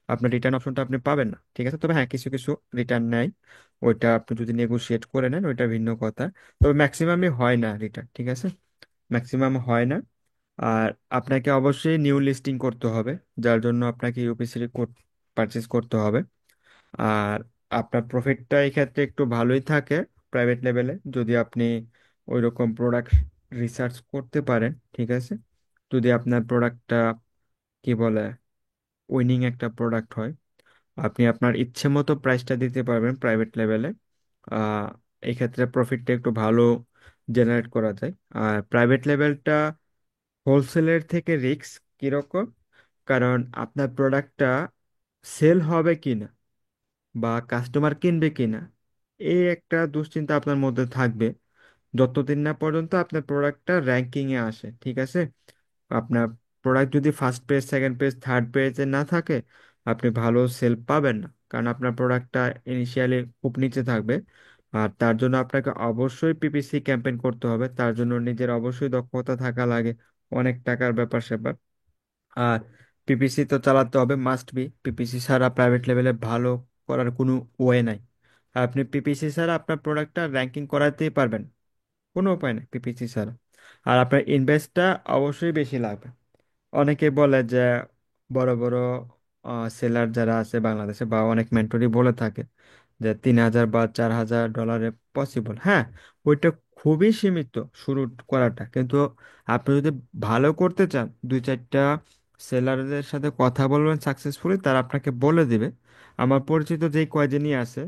আপনার রিটার্ন অপশনটা আপনি পাবেন না, ঠিক আছে? তবে হ্যাঁ, কিছু কিছু রিটার্ন নেয়, ওইটা আপনি যদি নেগোশিয়েট করে নেন ওইটা ভিন্ন কথা। তবে ম্যাক্সিমামই হয় না রিটার্ন, ঠিক আছে? ম্যাক্সিমাম হয় না। আর আপনাকে অবশ্যই নিউ লিস্টিং করতে হবে, যার জন্য আপনাকে ইউপিসি কোড পারচেস করতে হবে। আর আপনার প্রফিটটা এই ক্ষেত্রে একটু ভালোই থাকে প্রাইভেট লেভেলে, যদি আপনি ওই রকম প্রোডাক্ট রিসার্চ করতে পারেন, ঠিক আছে? যদি আপনার প্রোডাক্টটা কি বলে উইনিং একটা প্রোডাক্ট হয়, আপনি আপনার ইচ্ছে মতো প্রাইসটা দিতে পারবেন প্রাইভেট লেভেলে। আহ এই ক্ষেত্রে প্রফিটটা একটু ভালো জেনারেট করা যায়। আর প্রাইভেট লেভেলটা হোলসেলের থেকে রিস্ক কিরকম, কারণ আপনার প্রোডাক্টটা সেল হবে কিনা বা কাস্টমার কিনবে কিনা, এই একটা দুশ্চিন্তা আপনার মধ্যে থাকবে যতদিন না পর্যন্ত আপনার প্রোডাক্টটা র্যাঙ্কিং এ আসে, ঠিক আছে? আপনার প্রোডাক্ট যদি first page second page third পেজে না থাকে, আপনি ভালো সেল পাবেন না, কারণ আপনার প্রোডাক্টটা ইনিশিয়ালি খুব নিচে থাকবে। আর তার জন্য আপনাকে অবশ্যই পিপিসি ক্যাম্পেইন করতে হবে, তার জন্য নিজের অবশ্যই দক্ষতা থাকা লাগে, অনেক টাকার ব্যাপার স্যাপার। আর পিপিসি তো চালাতে হবে, মাস্ট বি, পিপিসি ছাড়া প্রাইভেট লেভেলে ভালো করার কোনো ওয়ে নাই। আর আপনি পিপিসি ছাড়া আপনার প্রোডাক্টটা র্যাঙ্কিং করাতেই পারবেন, কোনো উপায় নেই পিপিসি ছাড়া। আর আপনার ইনভেস্টটা অবশ্যই বেশি লাগবে। অনেকে বলে যে বড় বড় সেলার যারা আছে বাংলাদেশে বা অনেক মেন্টরই বলে থাকে যে 3,000 বা 4,000 ডলারে পসিবল। হ্যাঁ, ওইটা খুবই সীমিত শুরু করাটা, কিন্তু আপনি যদি ভালো করতে চান 2-4টা সেলারদের সাথে কথা বলবেন সাকসেসফুলি, তারা আপনাকে বলে দিবে। আমার পরিচিত যেই কয়জনই আছে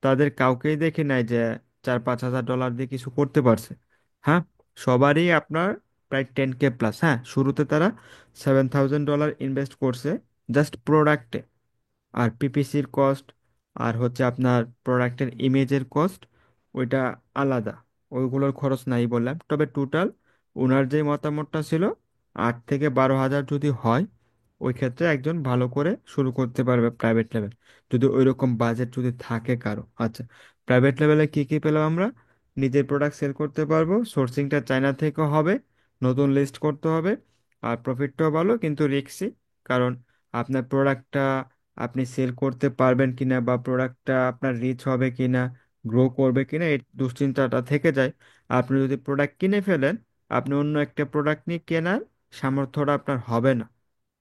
তাদের কাউকেই দেখি নাই যে 4-5 হাজার ডলার দিয়ে কিছু করতে পারছে। হ্যাঁ, সবারই আপনার প্রায় 10K প্লাস। হ্যাঁ, শুরুতে তারা $7,000 ইনভেস্ট করছে জাস্ট প্রোডাক্টে। আর পিপিসির কস্ট আর হচ্ছে আপনার প্রোডাক্টের ইমেজের কস্ট, ওইটা আলাদা, ওইগুলোর খরচ নাই বললাম। তবে টোটাল ওনার যে মতামতটা ছিল 8 থেকে 12 হাজার যদি হয় ওই ক্ষেত্রে একজন ভালো করে শুরু করতে পারবে প্রাইভেট লেভেল, যদি ওইরকম বাজেট যদি থাকে কারো। আচ্ছা, প্রাইভেট লেভেলে কি কি পেলাম আমরা? নিজের প্রোডাক্ট সেল করতে পারবো, সোর্সিংটা চায়না থেকে হবে, নতুন লিস্ট করতে হবে, আর প্রফিটটাও ভালো কিন্তু রিস্কি। কারণ আপনার প্রোডাক্টটা আপনি সেল করতে পারবেন কিনা, বা প্রোডাক্টটা আপনার রিচ হবে কিনা, গ্রো করবে কিনা, এই দুশ্চিন্তাটা থেকে যায়। আপনি যদি প্রোডাক্ট কিনে ফেলেন, আপনি অন্য একটা প্রোডাক্ট নিয়ে কেনার সামর্থ্যটা আপনার হবে না,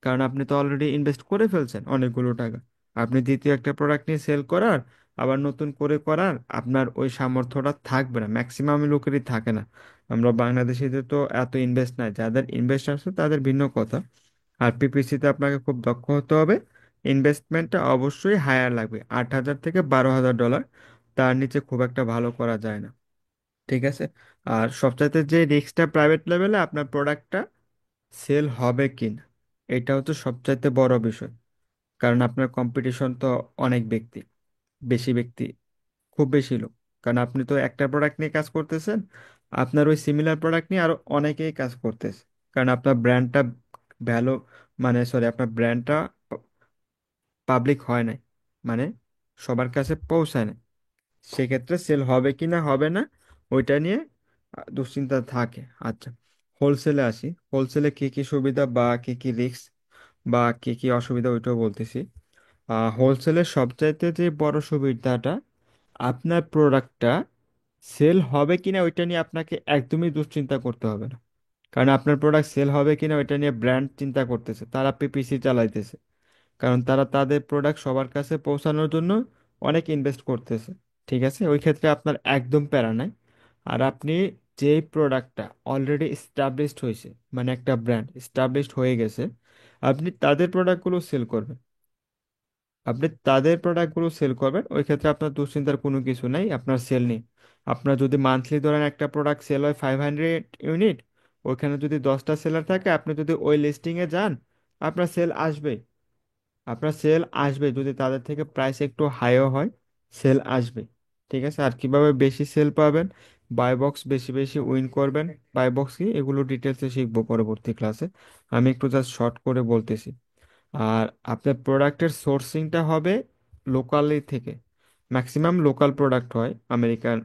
কারণ আপনি তো অলরেডি ইনভেস্ট করে ফেলছেন অনেকগুলো টাকা। আপনি দ্বিতীয় একটা প্রোডাক্ট নিয়ে সেল করার, আবার নতুন করে করার আপনার ওই সামর্থ্যটা থাকবে না, ম্যাক্সিমাম লোকেরই থাকে না। আমরা বাংলাদেশিদের তো এত ইনভেস্ট নাই, যাদের ইনভেস্ট আছে তাদের ভিন্ন কথা। আর পিপিসিতে আপনাকে খুব দক্ষ হতে হবে, ইনভেস্টমেন্টটা অবশ্যই হায়ার লাগবে, 8,000 থেকে 12,000 ডলার, তার নিচে খুব একটা ভালো করা যায় না। ঠিক আছে। আর সবচাইতে যে রিস্কটা প্রাইভেট লেভেলে, আপনার প্রোডাক্টটা সেল হবে কিনা, এটা হচ্ছে সবচাইতে বড় বিষয়। কারণ আপনার কম্পিটিশন তো অনেক ব্যক্তি, বেশি ব্যক্তি, খুব বেশি লোক। কারণ আপনি তো একটা প্রোডাক্ট নিয়ে কাজ করতেছেন, আপনার ওই সিমিলার প্রোডাক্ট নিয়ে আরো অনেকেই কাজ করতেছে। কারণ আপনার ব্র্যান্ডটা ভ্যালু, মানে সরি, আপনার ব্র্যান্ডটা পাবলিক হয় নাই, মানে সবার কাছে পৌঁছায় না। সেক্ষেত্রে সেল হবে কি না হবে না, ওইটা নিয়ে দুশ্চিন্তা থাকে। আচ্ছা, হোলসেলে আসি। হোলসেলে কি কি সুবিধা বা কি কি রিস্ক বা কি কি অসুবিধা, ওইটাও বলতেছি। হোলসেলের সবচাইতে যে বড় সুবিধাটা, আপনার প্রোডাক্টটা সেল হবে কিনা ওইটা নিয়ে আপনাকে একদমই দুশ্চিন্তা করতে হবে না। কারণ আপনার প্রোডাক্ট সেল হবে কিনা ওইটা নিয়ে ব্র্যান্ড চিন্তা করতেছে, তারা পিপিসি চালাইতেছে। কারণ তারা তাদের প্রোডাক্ট সবার কাছে পৌঁছানোর জন্য অনেক ইনভেস্ট করতেছে। ঠিক আছে, ওই ক্ষেত্রে আপনার একদম প্যারা নাই। আর আপনি যেই প্রোডাক্টটা অলরেডি এস্টাবলিশড হয়েছে, মানে একটা ব্র্যান্ড এস্টাবলিশড হয়ে গেছে, আপনি তাদের প্রোডাক্টগুলো সেল করবেন। আপনি তাদের প্রোডাক্টগুলো সেল করবেন, ওই ক্ষেত্রে আপনার দুশ্চিন্তার কোনো কিছু নাই, আপনার সেল নেই। আপনার যদি মান্থলি ধরেন একটা প্রোডাক্ট সেল হয় 500 ইউনিট, ওইখানে যদি 10টা সেলার থাকে, আপনি যদি ওই লিস্টিংয়ে যান, আপনার সেল আসবেই। আপনার সেল আসবে, যদি তাদের থেকে প্রাইস একটু হাইও হয়, সেল আসবে। ঠিক আছে। আর কিভাবে বেশি সেল পাবেন, বাই বক্স বেশি বেশি উইন করবেন, বাই বক্স কি, এগুলো ডিটেলসে শিখবো পরবর্তী ক্লাসে। আমি একটু জাস্ট শর্ট করে বলতেছি। আর আপনার প্রোডাক্টের সোর্সিংটা হবে লোকালি থেকে। ম্যাক্সিমাম লোকাল প্রোডাক্ট হয় আমেরিকান,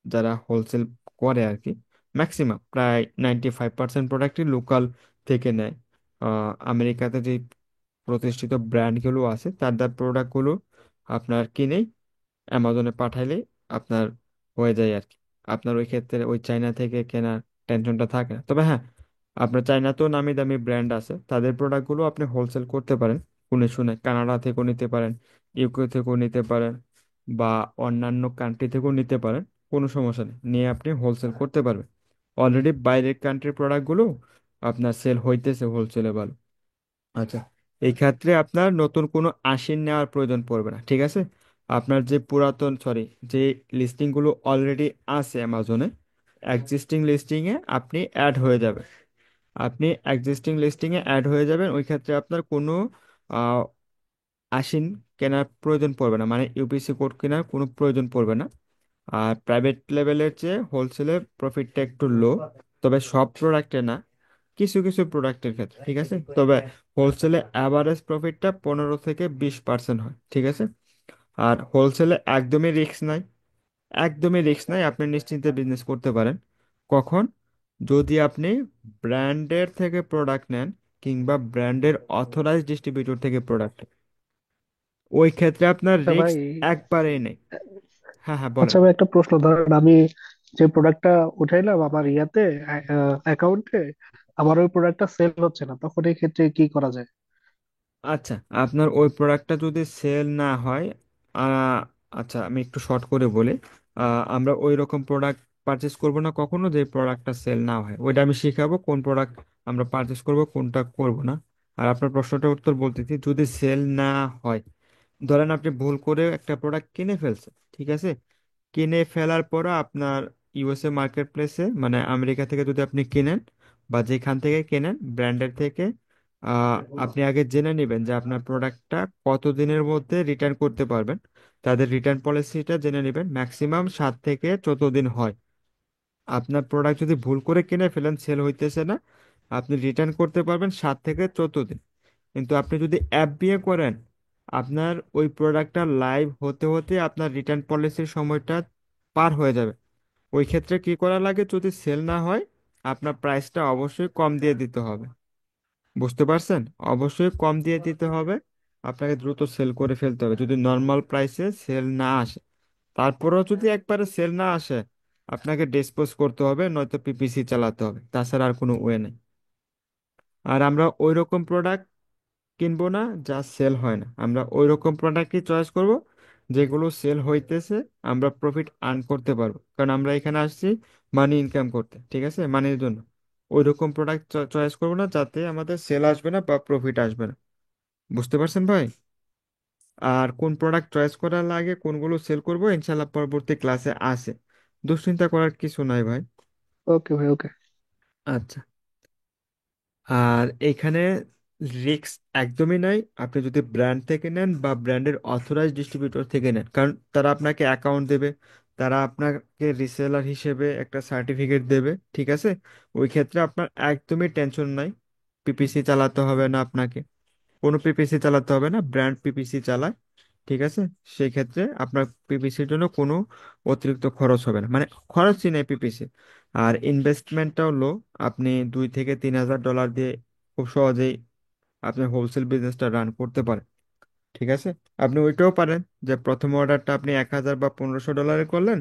যারা হোলসেল করে আর কি, ম্যাক্সিমাম প্রায় 95% প্রোডাক্টই লোকাল থেকে নেয়। আমেরিকাতে যে প্রতিষ্ঠিত ব্র্যান্ডগুলো আছে, তাদের প্রোডাক্টগুলো আপনার কিনেই অ্যামাজনে পাঠাইলেই আপনার হয়ে যায় আর কি। আপনার ওই ক্ষেত্রে ওই চায়না থেকে কেনার টেনশনটা থাকে না। তবে হ্যাঁ, আপনার চায়নাতেও নামি দামি ব্র্যান্ড আছে, তাদের প্রোডাক্টগুলো আপনি হোলসেল করতে পারেন, শুনে শুনে কানাডা থেকেও নিতে পারেন, ইউকে থেকেও নিতে পারেন, বা অন্যান্য কান্ট্রি থেকেও নিতে পারেন। কোনো সমস্যা নেই, নিয়ে আপনি হোলসেল করতে পারবেন। অলরেডি বাইরের কান্ট্রির প্রোডাক্টগুলো আপনার সেল হইতেছে হোলসেলে ভালো। আচ্ছা, এই ক্ষেত্রে আপনার নতুন কোনো আশির নেওয়ার প্রয়োজন পড়বে না। ঠিক আছে। আপনার যে পুরাতন, সরি, যে লিস্টিংগুলো অলরেডি আছে অ্যামাজনে, এক্সিস্টিং লিস্টিংয়ে আপনি অ্যাড হয়ে যাবে। আপনি এক্সিস্টিং লিস্টিংয়ে অ্যাড হয়ে যাবেন, ওই ক্ষেত্রে আপনার কোনো আহ, আশিন কেনার প্রয়োজন পড়বে না, মানে ইউপিসি কোড কেনার কোনো প্রয়োজন পড়বে না। আর প্রাইভেট লেভেলের চেয়ে হোলসেলের প্রফিটটা একটু লো, তবে সব প্রোডাক্টে না, কিছু কিছু প্রোডাক্টের ক্ষেত্রে। ঠিক আছে। তবে হোলসেলে অ্যাভারেজ প্রফিটটা 15 থেকে 20% হয়। ঠিক আছে। আর হোলসেলে একদমই রিস্ক নাই, একদমই রিস্ক নাই, আপনি নিশ্চিন্তে বিজনেস করতে পারেন। কখন? যদি আপনি ব্র্যান্ডের থেকে প্রোডাক্ট নেন, কিংবা ব্র্যান্ডের অথরাইজড ডিস্ট্রিবিউটর থেকে প্রোডাক্ট, ওই ক্ষেত্রে আপনার আচ্ছা ভাই, রিস্ক একবারেই নেই। হ্যাঁ হ্যাঁ, বলেন। আচ্ছা ভাই, একটা প্রশ্ন। ধরেন আমি যে প্রোডাক্টটা উঠাইলাম আমার ইয়াতে, অ্যাকাউন্টে, আমার ওই প্রোডাক্টটা সেল হচ্ছে না, তখন এই ক্ষেত্রে কি করা যায়? আচ্ছা, আপনার ওই প্রোডাক্টটা যদি সেল না হয়, আহ, আচ্ছা আমি একটু শর্ট করে বলি। আমরা ওই রকম প্রোডাক্ট পারচেস করব না কখনো যে প্রোডাক্টটা সেল না হয়, ওইটা আমি শিখাবো কোন প্রোডাক্ট আমরা পারচেস করব, কোনটা করব না। আর আপনার প্রশ্নটার উত্তর বলতেছি, যদি সেল না হয়, ধরেন আপনি ভুল করে একটা প্রোডাক্ট কিনে ফেলছেন। ঠিক আছে। কিনে ফেলার পরও আপনার ইউএসএ মার্কেট প্লেসে, মানে আমেরিকা থেকে যদি আপনি কিনেন, বা যেখান থেকে কেনেন ব্র্যান্ডের থেকে, আহ, আপনি আগে জেনে নেবেন যে আপনার প্রোডাক্টটা কতদিনের মধ্যে রিটার্ন করতে পারবেন। তাদের রিটার্ন পলিসিটা জেনে নেবেন, ম্যাক্সিমাম 7 থেকে 14 দিন হয়। আপনার প্রোডাক্ট যদি ভুল করে কিনে ফেলেন, সেল হইতেছে না, আপনি রিটার্ন করতে পারবেন 7 থেকে 14 দিন। কিন্তু আপনি যদি অ্যাপ দিয়ে করেন, আপনার ওই প্রোডাক্টটা লাইভ হতে হতে আপনার রিটার্ন পলিসির সময়টা পার হয়ে যাবে। ওই ক্ষেত্রে কি করা লাগে, যদি সেল না হয় আপনার প্রাইসটা অবশ্যই কম দিয়ে দিতে হবে। বুঝতে পারছেন? অবশ্যই কম দিয়ে দিতে হবে, আপনাকে দ্রুত সেল করে ফেলতে হবে যদি নর্মাল প্রাইসে সেল না আসে। তারপরেও যদি একবারে সেল না আসে, আপনাকে ডিসপোজ করতে হবে, নয়তো পিপিসি চালাতে হবে, তাছাড়া আর কোনো ওয়ে নেই। আর আমরা ওই রকম প্রোডাক্ট কিনবো না যা সেল হয় না, আমরা ওই রকম প্রোডাক্টই চয়েস করব যেগুলো সেল হইতেছে, আমরা প্রফিট আর্ন করতে পারবো, কারণ আমরা এখানে আসছি মানি ইনকাম করতে, ঠিক আছে, মানির জন্য। ওই রকম প্রোডাক্ট চয়েস করবো না যাতে আমাদের সেল আসবে না বা প্রফিট আসবে না। বুঝতে পারছেন ভাই? আর কোন প্রোডাক্ট চয়েস করার লাগে, কোনগুলো সেল করবো, ইনশাল্লাহ পরবর্তী ক্লাসে আসে। দুশ্চিন্তা করার কিছু নাই ভাই। ওকে ভাই, ওকে। আচ্ছা। আর এখানে রিস্ক একদমই নাই, আপনি যদি ব্র্যান্ড থেকে নেন বা ব্র্যান্ডের অথরাইজ ডিস্ট্রিবিউটর থেকে নেন, কারণ তারা আপনাকে অ্যাকাউন্ট দেবে, তারা আপনাকে রিসেলার হিসেবে একটা সার্টিফিকেট দেবে, ঠিক আছে। ওই ক্ষেত্রে আপনার একদমই টেনশন নাই, পিপিসি চালাতে হবে না আপনাকে, কোনো পিপিসি চালাতে হবে না, ব্র্যান্ড পিপিসি চালায়, ঠিক আছে। সেই ক্ষেত্রে আপনার পিপিসির জন্য কোনো অতিরিক্ত খরচ হবে না, মানে খরচই নেই পিপিসি। আর ইনভেস্টমেন্টটাও লো, আপনি $2,000 থেকে $3,000 দিয়ে খুব সহজেই আপনি হোলসেল বিজনেসটা রান করতে পারেন, ঠিক আছে। আপনি ওইটাও পারেন যে প্রথম অর্ডারটা আপনি 1,000 বা $1,500 করলেন,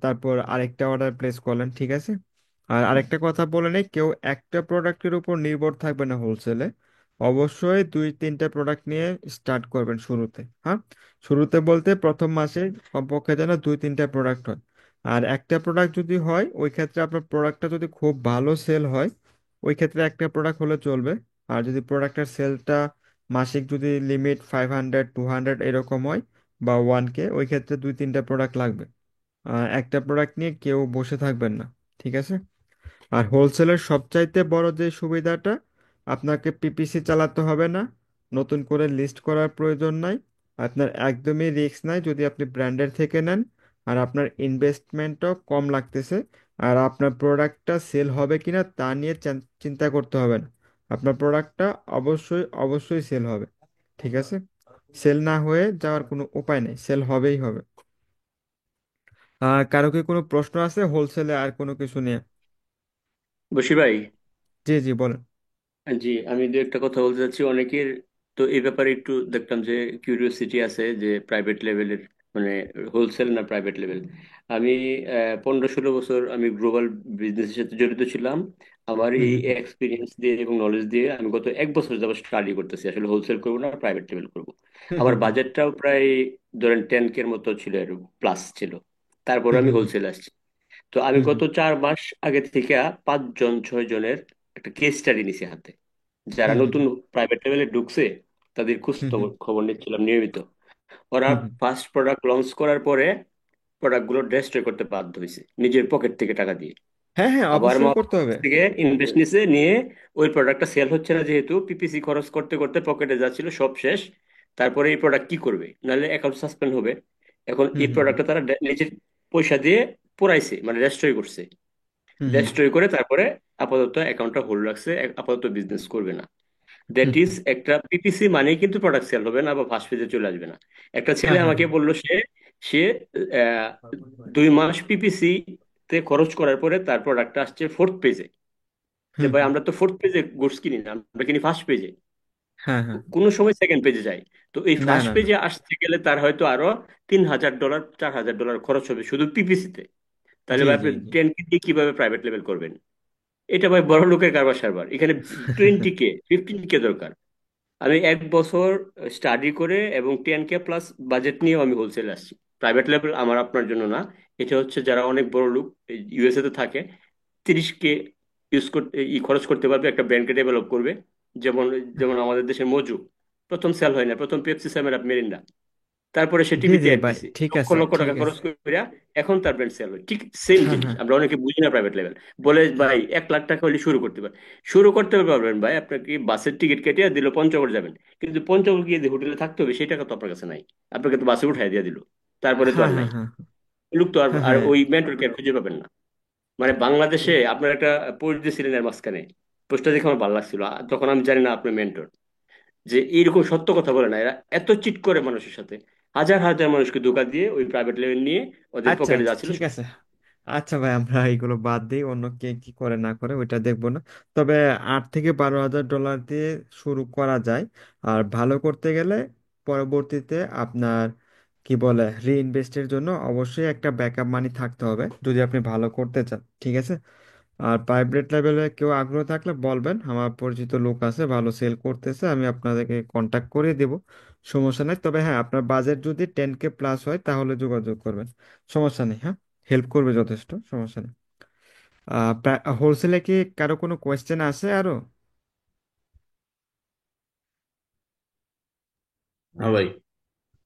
তারপর আরেকটা অর্ডার প্লেস করলেন, ঠিক আছে। আর আরেকটা কথা বলে নেই, কেউ একটা প্রোডাক্টের উপর নির্ভর থাকবে না হোলসেলে, অবশ্যই 2-3টা প্রোডাক্ট নিয়ে স্টার্ট করবেন শুরুতে, হ্যাঁ। শুরুতে বলতে প্রথম মাসে কমপক্ষে যেন 2-3টা প্রোডাক্ট হয়। আর একটা প্রোডাক্ট যদি হয়, ওই ক্ষেত্রে আপনার প্রোডাক্টটা যদি খুব ভালো সেল হয়, ওই ক্ষেত্রে একটা প্রোডাক্ট হলে চলবে। আর যদি প্রোডাক্টের সেলটা মাসিক যদি লিমিট 500-200 এরকম হয় বা 1K, ওই ক্ষেত্রে 2-3টা প্রোডাক্ট লাগবে। একটা প্রোডাক্ট নিয়ে কেউ বসে থাকবেন না, ঠিক আছে। আর হোলসেলের সবচাইতে বড় যে সুবিধাটা, আপনাকে পিপিসি চালাতে হবে না, নতুন করে লিস্ট করার প্রয়োজন নাই, আপনার একদমই রিস্ক নাই যদি আপনি ব্র্যান্ডের থেকে নেন। আর আপনার ইনভেস্টমেন্টও কম লাগতেছে। আর আপনার প্রোডাক্টটা সেল হবে কিনা তা নিয়ে চিন্তা করতে হবে না, আপনার প্রোডাক্টটা অবশ্যই অবশ্যই সেল হবে, ঠিক আছে। সেল না হয়ে যাওয়ার কোনো উপায় নেই, সেল হবেই হবে। কারো কি কোনো প্রশ্ন আছে হোলসেলে আর কোনো কিছু নিয়ে? বশির ভাই, জি জি, বলেন। জি, আমি দু একটা কথা বলতে চাচ্ছি। অনেকের তো এই ব্যাপারে একটু দেখলাম যে কিউরিওসিটি আছে যে প্রাইভেট লেভেলের, মানে হোলসেল না প্রাইভেট লেভেল। আমি 15-16 বছর আমি গ্লোবাল বিজনেসের সাথে জড়িত ছিলাম। আমার হুম এই হুম এক্সপিরিয়েন্স দিয়ে এবং নলেজ দিয়ে আমি গত 1 বছর যাবত স্টাডি করতেছি আসলে হোলসেল করবো না প্রাইভেট লেভেল করবো। হুম আমার হুম হুম বাজেটটাও প্রায় ধরেন 10K এর মতো ছিল, এর প্লাস ছিল। তারপরে হুম আমি হুম হুম হোলসেল আসছি। তো আমি হুম গত 4 মাস আগে থেকে 5-6 জনের একটা কেস স্টাডি নিছি হাতে, যারা হুম হুম নতুন প্রাইভেট লেভেলে ঢুকছে, তাদের খোঁজ হুম হুম খবর নিচ্ছিলাম নিয়মিত। ওরা হুম হুম। ফার্স্ট প্রোডাক্ট লঞ্চ করার পরে প্রোডাক্টগুলো ডেস্ট্রয় করতে বাধ্য হয়েছে নিজের পকেট থেকে টাকা দিয়ে। হ্যাঁ হ্যাঁ, আবার অবশ্যই আমার করতে হবে। থেকে ইনভেস্ট নিছে, নিয়ে ওই প্রোডাক্টটা সেল হচ্ছে না যেহেতু পিপিসি খরচ করতে করতে পকেটে যাচ্ছিল সব শেষ। তারপরে এই প্রোডাক্ট কি করবে, নাহলে অ্যাকাউন্ট সাসপেন্ড হবে। এখন হুম এই হুম হুম প্রোডাক্টটা তারা নিজের পয়সা দিয়ে পোড়াইছে, মানে ডেস্ট্রয় করছে। হুম হুম ডেস্ট্রয় করে তারপরে আপাতত অ্যাকাউন্টটা হোল্ড রাখছে, আপাতত বিজনেস করবে না। দ্যাট হুম ইজ হুম। একটা পিপিসি মানে কিন্তু প্রোডাক্ট সেল হবে না বা ফার্স্ট পেজে চলে আসবে না। একটা ছেলে হ্যাঁ হ্যাঁ আমাকে হ্যাঁ। বললো সে আহ, 2 মাস পিপিসি তে খরচ করার পরে তার প্রোডাক্টটা আসছে ফোর্থ পেজে। যে হুম ভাই হুম। আমরা তো ফোর্থ পেজে গুডস কিনি না, আমরা কিনি ফার্স্ট পেজে। হ্যাঁ হ্যাঁ। কোনো সময় সেকেন্ড পেজে যায়। তো এই না ফার্স্ট না না। পেজে আসতে গেলে তার হয়তো আরো $3,000 $4,000 খরচ হবে শুধু পিপিসিতে। তাহলে জি ভাই জি আপনি জি। 10K দিয়ে কিভাবে প্রাইভেট লেভেল করবেন? এটা ভাই বড় লোকের কারবার সারবার, এখানে 20K 15K দরকার। আমি 1 বছর স্টাডি করে এবং 10K প্লাস বাজেট নিয়েও আমি হোলসেল আসছি। প্রাইভেট লেভেল আমার আপনার জন্য না। এটা হচ্ছে যারা অনেক বড় লোক, ইউএসএ তে থাকে, 30K ইউজ করতে খরচ করতে পারবে, একটা ব্র্যান্ডকে ডেভেলপ করবে। যেমন যেমন আমাদের দেশের মজু, প্রথম সেল হয় না, প্রথম পেপসি, সেভেন আপ, মেরিন্ডা। তারপরে সে জি টিভিতে জি অ্যাড ভাই, দিছে ঠিক লক্ষ আছে লক্ষ ঠিক টাকা খরচ আছে। করে, এখন তার ব্র্যান্ড সেল হয়। ঠিক সেম হ্যাঁ জিনিস হ্যাঁ আমরা অনেকে বুঝি না প্রাইভেট লেভেল বলে। ভাই 1 লাখ টাকা হলে শুরু করতে পারে, শুরু করতে পারবেন ভাই। আপনাকে বাসের টিকিট কেটে দিল পঞ্চগড় যাবেন, কিন্তু পঞ্চগড় গিয়ে যে হোটেলে থাকতে হবে সেই টাকা তো আপনার কাছে নাই। আপনাকে তো বাসে উঠাই দিয়ে দিল, তারপরে তো হ্যাঁ আর হ্যাঁ নাই। হ্যাঁ লোক তো আর হ্যাঁ আর হ্যাঁ। ওই মেন্টরকে আর খুঁজে পাবেন না। মানে বাংলাদেশে আপনার একটা পোস্ট দিয়েছিলেন এর মাঝখানে, পোস্টটা দেখে আমার ভালো লাগছিল, তখন আমি জানি না আপনি মেন্টর। যে এরকম সত্য কথা বলে না, এরা এত চিট করে মানুষের সাথে, হাজার হাজার মানুষকে ধোঁকা দিয়ে ওই প্রাইভেট লেভেল নিয়ে ওদের আচ্ছা পকেটে আচ্ছা যাচ্ছিল। ঠিক আছে। আচ্ছা ভাই, আমরা এগুলো বাদ দিই, অন্য কে কি করে না করে ওইটা দেখবো না। তবে 8 থেকে 12 হাজার ডলার দিয়ে শুরু করা যায়। আর ভালো করতে গেলে পরবর্তীতে আপনার কি বলে রিইনভেস্টের জন্য অবশ্যই একটা ব্যাকআপ মানি থাকতে হবে যদি আপনি ভালো করতে চান, ঠিক আছে। আর প্রাইভেট লেভেলে কেউ আগ্রহ থাকলে বলবেন, আমার পরিচিত লোক আছে ভালো সেল করতেছে, আমি আপনাদেরকে কন্ট্যাক্ট করে দেব। সমস্যা নেই। তবে হ্যাঁ, আপনার বাজেট যদি 10K প্লাস হয় তাহলে যোগাযোগ করবেন। সমস্যা নেই, হ্যাঁ, হেল্প করবে যথেষ্ট, সমস্যা নেই। হোলসেলে কি কারো কোনো কোয়েশ্চেন আছে আরো? হ্যাঁ ভাই।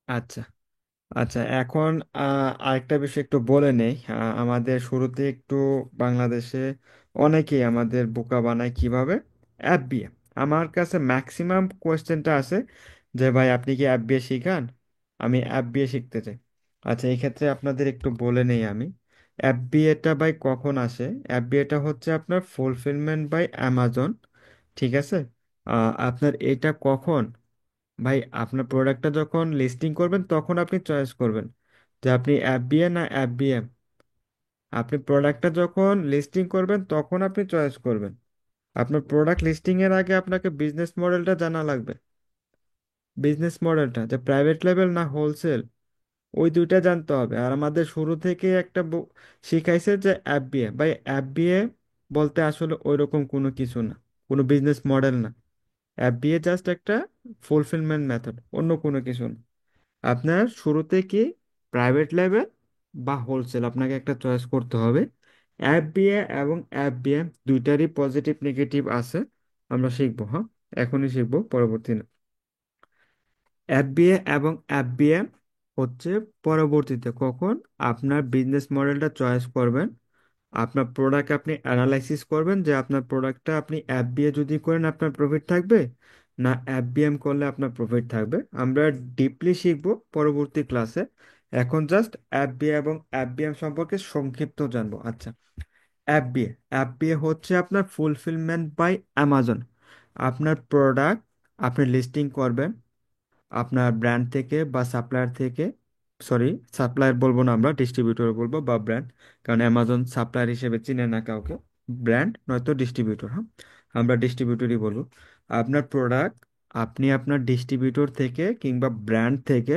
আচ্ছা আচ্ছা, এখন আরেকটা বিষয় একটু বলে নেই। আমাদের শুরুতে একটু বাংলাদেশে অনেকেই আমাদের বোকা বানায় কিভাবে, FBA। আমার কাছে ম্যাক্সিমাম কোয়েশ্চেনটা আছে যে ভাই আপনি কি FBA শিখান, আমি FBA শিখতে চাই। আচ্ছা, এই ক্ষেত্রে আপনাদের একটু বলে নেই আমি, FBAটা ভাই কখন আসে। FBAটা হচ্ছে আপনার ফুলফিলমেন্ট বাই অ্যামাজন, ঠিক আছে। আপনার এটা কখন, ভাই আপনার প্রোডাক্টটা যখন লিস্টিং করবেন তখন আপনি চয়েস করবেন যে আপনি FBA না FBM। আপনি প্রোডাক্টটা যখন লিস্টিং করবেন তখন আপনি চয়েস করবেন। আপনার প্রোডাক্ট লিস্টিং এর আগে আপনাকে বিজনেস মডেলটা জানা লাগবে। বিজনেস মডেলটা যে প্রাইভেট লেভেল না হোলসেল, ওই দুইটা জানতে হবে। আর আমাদের শুরু থেকে একটা শিখাইছে যে FBA, ভাই FBA বলতে আসলে ওইরকম কোনো কিছু না, কোনো বিজনেস মডেল না। FBA জাস্ট একটা ফুলফিলমেন্ট মেথড, অন্য কোনো কিছু না। আপনার শুরুতে কি প্রাইভেট লেভেল বা হোলসেল আপনাকে একটা চয়েস করতে হবে। FBA এবং FBM দুইটারই পজিটিভ নেগেটিভ আছে, আমরা শিখবো, হ্যাঁ, এখনই শিখবো, পরবর্তী না। FBA এবং FBM হচ্ছে পরবর্তীতে কখন আপনার বিজনেস মডেলটা চয়েস করবেন, আপনার প্রোডাক্ট আপনি অ্যানালাইসিস করবেন যে আপনার প্রোডাক্টটা আপনি FBA যদি করেন আপনার প্রফিট থাকবে না FBM করলে আপনার প্রফিট থাকবে। আমরা ডিপলি শিখবো পরবর্তী ক্লাসে। এখন জাস্ট FBA এবং FBM সম্পর্কে সংক্ষিপ্ত জানবো। আচ্ছা, FBA, FBA হচ্ছে আপনার ফুলফিলমেন্ট বাই অ্যামাজন। আপনার প্রোডাক্ট আপনি লিস্টিং করবেন আপনার ব্র্যান্ড থেকে বা সাপ্লায়ার থেকে, সরি সাপ্লায়ার বলবো না, আমরা ডিস্ট্রিবিউটর বলবো বা ব্র্যান্ড, কারণ অ্যামাজন সাপ্লায়ার হিসেবে চিনে না কাউকে। ব্র্যান্ড নয়তো ডিস্ট্রিবিউটর, হ্যাঁ, আমরা ডিস্ট্রিবিউটরই বলবো। আপনার প্রোডাক্ট আপনি আপনার ডিস্ট্রিবিউটর থেকে কিংবা ব্র্যান্ড থেকে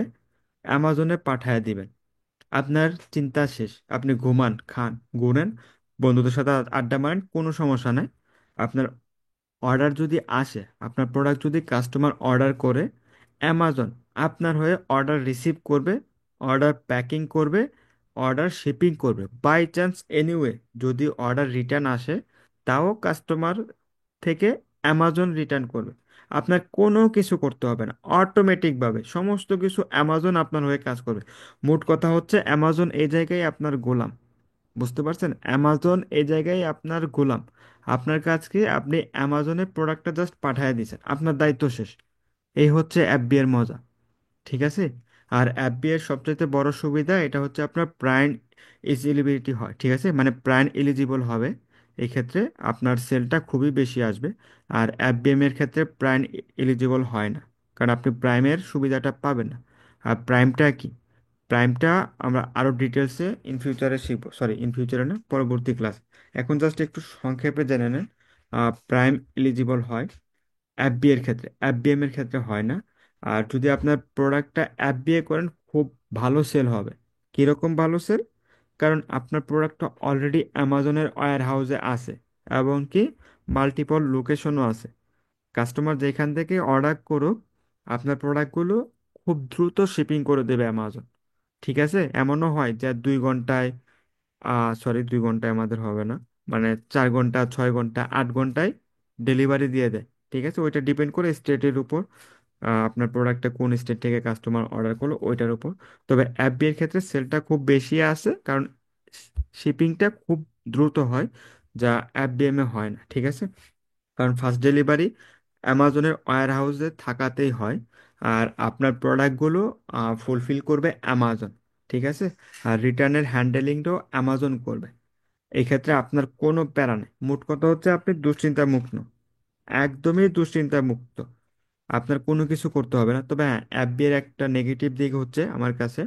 অ্যামাজনে পাঠায় দিবেন। আপনার চিন্তা শেষ, আপনি ঘুমান, খান, ঘুরেন, বন্ধুদের সাথে আড্ডা মারেন, কোনো সমস্যা নাই। আপনার অর্ডার যদি আসে, আপনার প্রোডাক্ট যদি কাস্টমার অর্ডার করে, অ্যামাজন আপনার হয়ে অর্ডার রিসিভ করবে, অর্ডার প্যাকিং করবে, অর্ডার শিপিং করবে। বাই চান্স এনিওয়ে যদি অর্ডার রিটার্ন আসে, তাও কাস্টমার থেকে অ্যামাজন রিটার্ন করবে। আপনার কোনো কিছু করতে হবে না, অটোমেটিকভাবে সমস্ত কিছু অ্যামাজন আপনার হয়ে কাজ করবে। মোট কথা হচ্ছে অ্যামাজন এই জায়গায় আপনার গোলাম। বুঝতে পারছেন, অ্যামাজন এই জায়গায় আপনার গোলাম। আপনার কাজ কি, আপনি অ্যামাজনে প্রোডাক্টটা জাস্ট পাঠিয়ে দিয়েছেন, আপনার দায়িত্ব শেষ। এই হচ্ছে FBA এর মজা, ঠিক আছে। আর FBA এর সবচেয়ে বড় সুবিধা এটা হচ্ছে আপনার প্রাইম এলিজিবিলিটি হয়, ঠিক আছে, মানে প্রাইম এলিজিবল হবে। এই ক্ষেত্রে আপনার সেলটা খুবই বেশি আসবে। আর FBM এর ক্ষেত্রে প্রাইম এলিজিবল হয় না, কারণ আপনি প্রাইমের সুবিধাটা পাবেন না। আর প্রাইমটা কি, প্রাইমটা আমরা আরো ডিটেলসে ইন ফিউচারে শিখবো, সরি ইন ফিউচারে না, পরবর্তী ক্লাস। এখন জাস্ট একটু সংক্ষেপে জেনে নেন। প্রাইম এলিজিবল হয় FBA এর ক্ষেত্রে, FBM এর ক্ষেত্রে হয় না। আর যদি আপনার প্রোডাক্টটা FBA করেন, খুব ভালো সেল হবে। কিরকম ভালো সেল, কারণ আপনার প্রোডাক্টটা অলরেডি অ্যামাজনের ওয়্যার হাউসে আছে, এবং কি মাল্টিপল লোকেশনও আছে। কাস্টমার যেখান থেকে অর্ডার করুক, আপনার প্রোডাক্টগুলো খুব দ্রুত শিপিং করে দেবে অ্যামাজন, ঠিক আছে। এমনও হয় যে 2 ঘন্টায়, সরি 2 ঘন্টায় আমাদের হবে না, মানে 4 ঘন্টা, 6 ঘন্টা, 8 ঘন্টায় ডেলিভারি দিয়ে দেয়, ঠিক আছে। ওইটা ডিপেন্ড করে স্টেটের উপর, আপনার প্রোডাক্টটা কোন স্টেট থেকে কাস্টমার অর্ডার করলো ওইটার উপর। তবে FBA এর ক্ষেত্রে সেলটা খুব বেশি আছে, কারণ শিপিংটা খুব দ্রুত হয়, যা FBM এ হয় না, ঠিক আছে। কারণ ফার্স্ট ডেলিভারি অ্যামাজনের ওয়্যার হাউসে থাকাতেই হয়। আর আপনার প্রোডাক্টগুলো ফুলফিল করবে অ্যামাজন, ঠিক আছে। আর রিটার্নের হ্যান্ডেলিংটাও অ্যামাজন করবে। এই ক্ষেত্রে আপনার কোনো প্যারা নেই। মোট কথা হচ্ছে আপনি দুশ্চিন্তা মুক্ত, একদমই দুশ্চিন্তা মুক্ত। আপনার কোনো কিছু করতে হবে না। তবে হ্যাঁ, অ্যাপবি এর একটা নেগেটিভ দিক হচ্ছে আমার কাছে,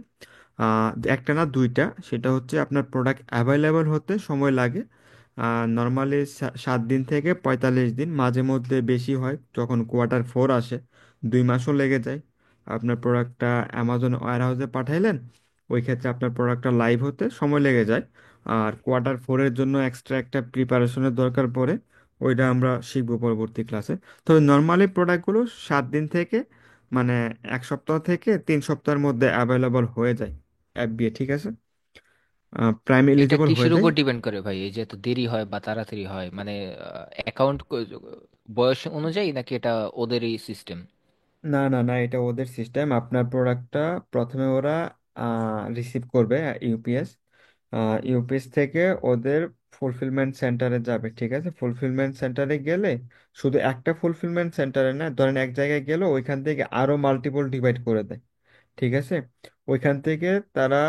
একটা না দুইটা। সেটা হচ্ছে আপনার প্রোডাক্ট অ্যাভেলেবল হতে সময় লাগে। নর্মালি 7 দিন থেকে 45 দিন, মাঝে মধ্যে বেশি হয় যখন Q4 আসে, 2 মাসও লেগে যায়। আপনার প্রোডাক্টটা অ্যামাজন ওয়্যার হাউসে পাঠাইলেন, ওই ক্ষেত্রে আপনার প্রোডাক্টটা লাইভ হতে সময় লেগে যায়। আর Q4-এর জন্য এক্সট্রা একটা প্রিপারেশনের দরকার পড়ে, ওইটা আমরা শিখবো পরবর্তী ক্লাসে। তবে নর্মালি প্রোডাক্টগুলো 7 দিন থেকে, মানে 1 সপ্তাহ থেকে 3 সপ্তাহের মধ্যে অ্যাভেলেবল হয়ে যায় অ্যাপ দিয়ে, ঠিক আছে, প্রাইম এটা এলিজিবল হয়ে কিসের যায়। উপর ডিপেন্ড করে ভাই, এই যে এত দেরি হয় বা তাড়াতাড়ি হয়, মানে অ্যাকাউন্ট বয়স অনুযায়ী নাকি এটা ওদেরই সিস্টেম? না না না, এটা ওদের সিস্টেম। আপনার প্রোডাক্টটা প্রথমে ওরা রিসিভ করবে ইউপিএস, ইউপিএস থেকে ওদের ফুলফিলমেন্ট সেন্টারে যাবে, ঠিক আছে। ফুলফিলমেন্ট সেন্টারে গেলে শুধু একটা ফুলফিলমেন্ট সেন্টারে না, ধরেন এক জায়গায় গেল, ওইখান থেকে আরো মাল্টিপল ডিভাইড করে দেয়, ঠিক আছে। ওইখান থেকে তারা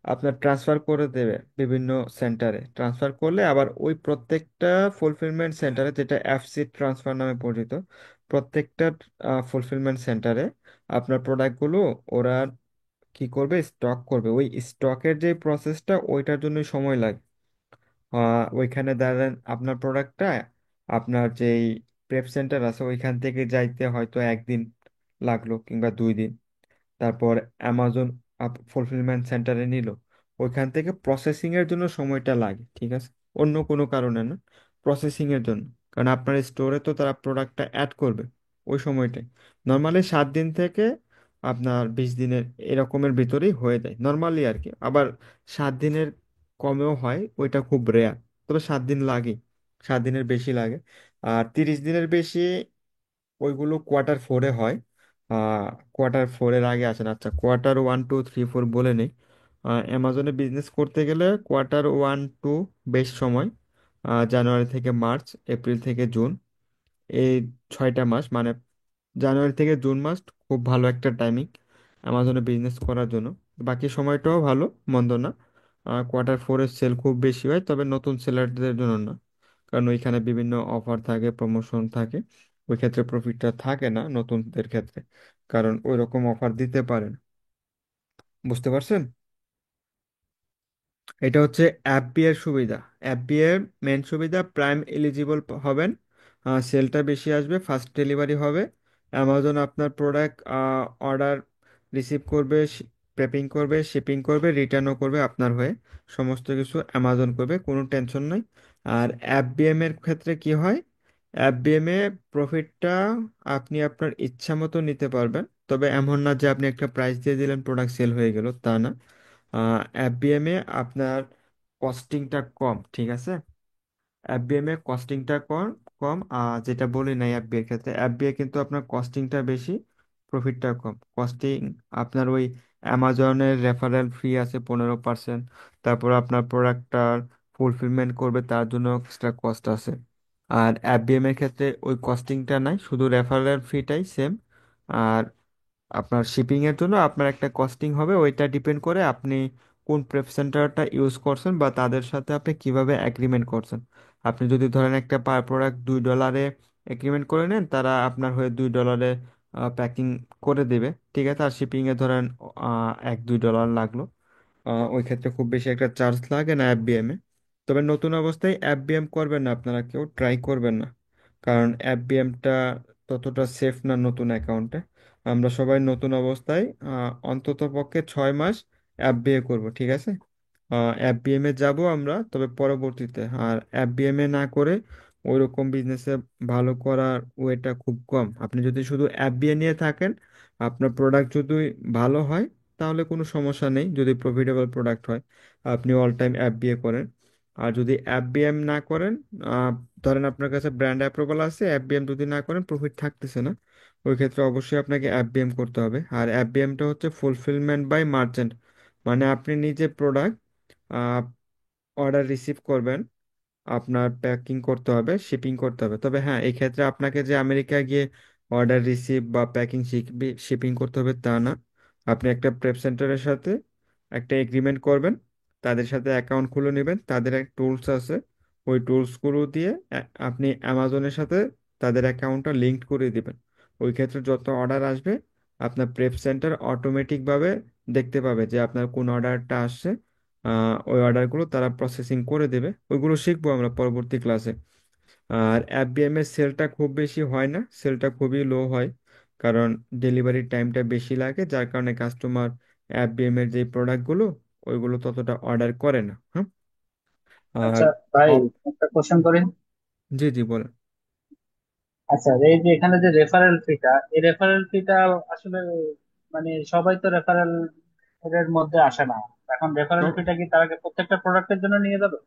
আপনার ট্রান্সফার করে দেবে বিভিন্ন সেন্টারে। ট্রান্সফার করলে আবার ওই প্রত্যেকটা ফুলফিলমেন্ট সেন্টারে, যেটা এফসি ট্রান্সফার নামে পরিচিত, প্রত্যেকটা ফুলফিলমেন্ট সেন্টারে আপনার প্রোডাক্টগুলো ওরা কি করবে, স্টক করবে। ওই স্টকের যে প্রসেসটা, ওইটার জন্য সময় লাগে। ওইখানে দাঁড়ান আপনার প্রোডাক্টটা, আপনার যেই প্রেপ সেন্টার আছে ওইখান থেকে যাইতে হয়তো 1 দিন লাগলো কিংবা 2 দিন। তারপর অ্যামাজন ফুলফিলমেন্ট সেন্টারে নিল, ওইখান থেকে প্রসেসিং এর জন্য সময়টা লাগে, ঠিক আছে। অন্য কোনো কারণে না, প্রসেসিং এর জন্য। কারণ আপনার স্টোরে তো তারা প্রোডাক্টটা অ্যাড করবে ওই সময়টাই। নর্মালি 7 দিন থেকে আপনার 20 দিনের এরকমের ভিতরেই হয়ে যায় নর্মালি আর কি। আবার 7 দিনের কমেও হয়, ওইটা খুব রেয়ার। তবে 7 দিন লাগে, 7 দিনের বেশি লাগে। আর 30 দিনের বেশি ওইগুলো Q4-এ হয়। আহ Q4-এর আগে আসেন। আচ্ছা, Q1, 2, 3, 4 বলে নেই। অ্যামাজনে বিজনেস করতে গেলে Q1, 2 বেশ সময়, জানুয়ারি থেকে মার্চ, এপ্রিল থেকে জুন, এই 6টা মাস, মানে জানুয়ারি থেকে জুন মাস খুব ভালো একটা টাইমিং অ্যামাজনে বিজনেস করার জন্য। বাকি সময়টাও ভালো, মন্দ না। Q4-এর সেল খুব বেশি হয়, তবে নতুন সেলারদের জন্য না, কারণ ওইখানে বিভিন্ন অফার থাকে, প্রমোশন থাকে। ওই ক্ষেত্রে প্রফিটটা থাকে না নতুনদের ক্ষেত্রে, কারণ ওই রকম অফার দিতে পারেন। বুঝতে পারছেন? এটা হচ্ছে অ্যাপ বি এর সুবিধা। অ্যাপ বি এর মেন সুবিধা, প্রাইম এলিজিবল হবেন, সেলটা বেশি আসবে, ফাস্ট ডেলিভারি হবে। অ্যামাজন আপনার প্রোডাক্ট অর্ডার রিসিভ করবে, প্রেপিং করবে, শিপিং করবে, রিটার্নও করবে আপনার হয়ে। সমস্ত কিছু অ্যামাজন করবে, কোনো টেনশন নাই। আর অ্যাপ বিএম এর ক্ষেত্রে কি হয়, অ্যাপ বিএম এ প্রফিটটা আপনি আপনার ইচ্ছা মতো নিতে পারবেন। তবে এমন না যে আপনি একটা প্রাইস দিয়ে দিলেন, প্রোডাক্ট সেল হয়ে গেল, তা না। এফবিএম এ আপনার কস্টিংটা কম, ঠিক আছে। এফবিএম এ কস্টিংটা কম, কম। যেটা বলি না, এফবি এর ক্ষেত্রে, এফবিএ কিন্তু আপনার কস্টিংটা বেশি, প্রফিটটা কম। কস্টিং আপনার ওই অ্যামাজনের রেফারেল ফি আছে 15%। তারপর আপনার প্রোডাক্টটার ফুলফিলমেন্ট করবে, তার জন্য এক্সট্রা কস্ট আছে। আর এফবিএম এর ক্ষেত্রে ওই কস্টিংটা নাই, শুধু রেফারেল ফিটাই সেম। আর আপনার শিপিং এর জন্য আপনার একটা কস্টিং হবে, ওইটা ডিপেন্ড করে আপনি কোন প্রেপ সেন্টারটা ইউজ করছেন বা তাদের সাথে আপনি কিভাবে এগ্রিমেন্ট করছেন। আপনি যদি ধরেন একটা পার প্রোডাক্ট $2 এগ্রিমেন্ট করে নেন, তারা আপনার হয়ে $2 প্যাকিং করে দেবে, ঠিক আছে। আর শিপিং এ ধরেন $1-2 লাগলো, ওই ক্ষেত্রে খুব বেশি একটা চার্জ লাগে না এফবিএম এ। তবে নতুন অবস্থায় এফবিএম করবেন না, আপনারা কেউ ট্রাই করবেন না, কারণ এফবিএমটা ততটা সেফ না নতুন অ্যাকাউন্টে। আমরা সবাই নতুন অবস্থায় অন্তত পক্ষে 6 মাস এফবিএ করব, ঠিক আছে। এফবিএম এ যাব আমরা, তবে পরবর্তীতে। আর এফবিএম এ না করে ওইরকম বিজনেসে ভালো করার ওয়েটা খুব কম। আপনি যদি শুধু এফবিএ নিয়ে থাকেন, আপনার প্রোডাক্ট যদি ভালো হয়, তাহলে কোনো সমস্যা নেই। যদি প্রফিটেবল প্রোডাক্ট হয়, আপনি অল টাইম এফবিএ করেন। আর যদি এফবিএম না করেন, আহ, ধরেন আপনার কাছে ব্র্যান্ড অ্যাপ্রুভাল আছে, এফবিএম যদি না করেন, প্রফিট থাকতেছে না, ওই ক্ষেত্রে অবশ্যই আপনাকে এফবিএম করতে হবে। আর এফবিএমটা হচ্ছে ফুলফিলমেন্ট বাই মার্চেন্ট, মানে আপনি নিজে প্রোডাক্ট অর্ডার রিসিভ করবেন, আপনার প্যাকিং করতে হবে, শিপিং করতে হবে। তবে হ্যাঁ, এই ক্ষেত্রে আপনাকে যে আমেরিকা গিয়ে অর্ডার রিসিভ বা প্যাকিং শিপিং করতে হবে তা না। আপনি একটা প্রেপ সেন্টারের সাথে একটা এগ্রিমেন্ট করবেন, তাদের সাথে অ্যাকাউন্ট খুলে নেবেন, তাদের এক টুলস আছে, ওই টুলসগুলো দিয়ে আপনি অ্যামাজনের সাথে তাদের অ্যাকাউন্টটা লিঙ্ক করে দিবেন। ওই ক্ষেত্রে যত অর্ডার আসবে আপনার প্রেপ সেন্টার অটোমেটিক ভাবে দেখতে পাবে যে আপনার কোন অর্ডারটা আসছে। ওই অর্ডারগুলো তারা প্রসেসিং করে দেবে, ওইগুলো শিখবো আমরা পরবর্তী ক্লাসে। আর এফবিএম এর সেলটা খুব বেশি হয় না, সেলটা খুবই লো হয়, কারণ ডেলিভারি টাইমটা বেশি লাগে, যার কারণে কাস্টমার এফবিএম এর যে প্রোডাক্টগুলো ওইগুলো ততটা অর্ডার করে না। হ্যাঁ। আর আচ্ছা ভাই, অপ একটা কোশ্চেন করি। জি জি বলেন। আচ্ছা, এই যে এখানে যে রেফারেল ফিটা, এই রেফারেল ফিটা আসলে মানে সবাই তো রেফারেল এর মধ্যে আসে না। এখন রেফারেল তো ফিটা কি তারা কি প্রত্যেকটা প্রোডাক্টের জন্য নিয়ে যাবে?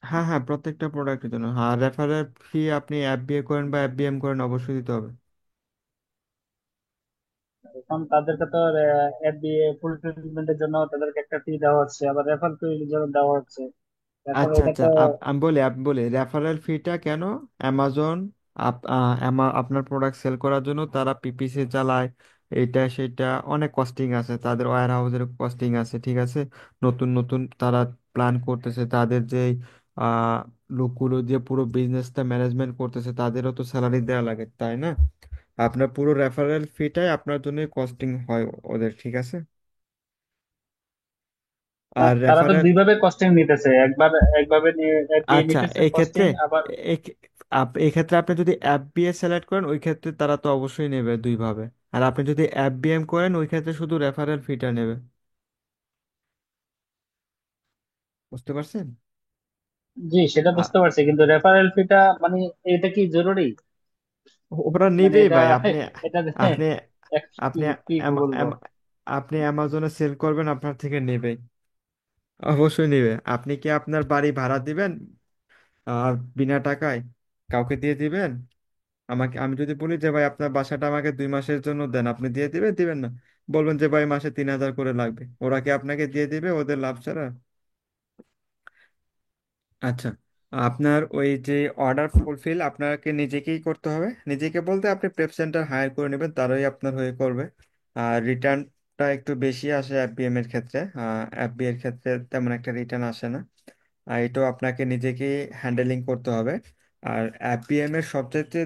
হ্যাঁ হ্যাঁ, প্রত্যেকটা প্রোডাক্টের জন্য। হ্যাঁ, রেফারেল ফি আপনি এফবিএ করেন বা এফবিএম করেন অবশ্যই দিতে হবে। এখন তাদেরকে তো অ্যাড দিয়ে ফুলফিলমেন্টের জন্য তাদেরকে একটা ফি দেওয়া হচ্ছে, আবার রেফারেল ফি জন্য দেওয়া হচ্ছে। এখন আচ্ছা এটা আচ্ছা, তো আমি বলি রেফারেল ফিটা কেন। অ্যামাজন আপনার প্রোডাক্ট সেল করার জন্য তারা পিপিসি চালায়, এইটা সেটা অনেক কস্টিং আছে, তাদের ওয়্যার হাউসের কস্টিং আছে, ঠিক আছে। নতুন নতুন তারা প্ল্যান করতেছে, তাদের যে আহ লোকগুলো যে পুরো বিজনেসটা ম্যানেজমেন্ট করতেছে তাদেরও তো স্যালারি দেওয়া লাগে, তাই না? আপনার পুরো রেফারেল ফিটাই আপনার জন্য কস্টিং হয় ওদের, ঠিক আছে। আর তারা তো রেফারেল, দুইভাবে কস্টিং নিতেছে, একবার একভাবে অ্যাড দিয়ে আচ্ছা নিতেছে এই ক্ষেত্রে কস্টিং আবার। এই এই ক্ষেত্রে আপনি যদি এফবিএ সিলেক্ট করেন ওই ক্ষেত্রে তারা তো অবশ্যই নেবে দুইভাবে। আর আপনি যদি এফবিএম করেন ওই ক্ষেত্রে শুধু রেফারেল ফিটা নেবে। বুঝতে পারছেন? জি, সেটা আ- বুঝতে পারছি, কিন্তু রেফারেল ফিটা মানে এটা কি জরুরি? ওরা মানে নিবেই এটা ভাই। আপনি এটা আপনি কি আপনি কি অ্যাম- বলবো? অ্যাম- আপনি অ্যামাজনে সেল করবেন, আপনার থেকে নেবেই, অবশ্যই নেবে। আপনি কি আপনার বাড়ি ভাড়া দিবেন বিনা টাকায় কাউকে দিয়ে দিবেন? আমি যদি বলি যে ভাই আপনার বাসাটা আমাকে 2 মাসের জন্য দেন, আপনি দিয়ে দিবেন? দিবেন না। বলবেন যে ভাই মাসে 3,000 করে লাগবে, ওরা কি আপনাকে দিয়ে দিবে ওদের লাভ ছাড়া? আচ্ছা, আপনার ওই যে অর্ডার ফুলফিল আপনাকে নিজেকেই করতে হবে। নিজেকে বলতে আপনি প্রেপ সেন্টার হায়ার করে নেবেন, তারাই আপনার হয়ে করবে। আর রিটার্নটা একটু বেশি আসে এফবিএম এর ক্ষেত্রে, এফবি এর ক্ষেত্রে তেমন একটা রিটার্ন আসে না। আর এটাও আপনাকে নিজেকেই হ্যান্ডেলিং করতে হবে। আর এফবিএম এর সবচেয়ে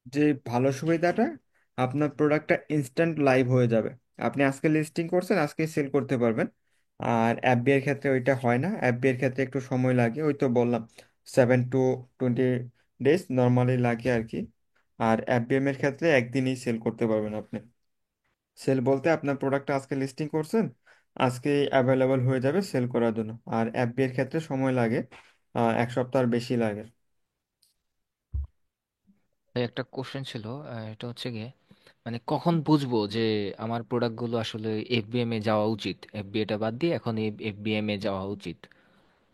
যে ভালো সুবিধাটা, আপনার প্রোডাক্টটা ইনস্ট্যান্ট লাইভ হয়ে যাবে। আপনি আজকে লিস্টিং করছেন, আজকে সেল করতে পারবেন। আর এফবি এর ক্ষেত্রে ওইটা হয় না, এফবি এর ক্ষেত্রে একটু সময় লাগে, ওই তো বললাম 7 to 20 ডেজ নর্মালি লাগে আর কি। আর এফবিএম এর ক্ষেত্রে একদিনই সেল করতে পারবেন আপনি। সেল বলতে আপনার প্রোডাক্টটা আজকে লিস্টিং করছেন, আজকে অ্যাভেলেবল হয়ে যাবে সেল করার জন্য। আর এফবি এর ক্ষেত্রে সময় লাগে 1 সপ্তাহ বেশি লাগে। ভাই একটা কোশ্চেন ছিল, এটা হচ্ছে গিয়ে মানে কখন বুঝবো যে আমার প্রোডাক্টগুলো আসলে এফবিএম এ যাওয়া উচিত, এফবিএ টা বাদ দিয়ে এখন এফবিএম এ যাওয়া উচিত?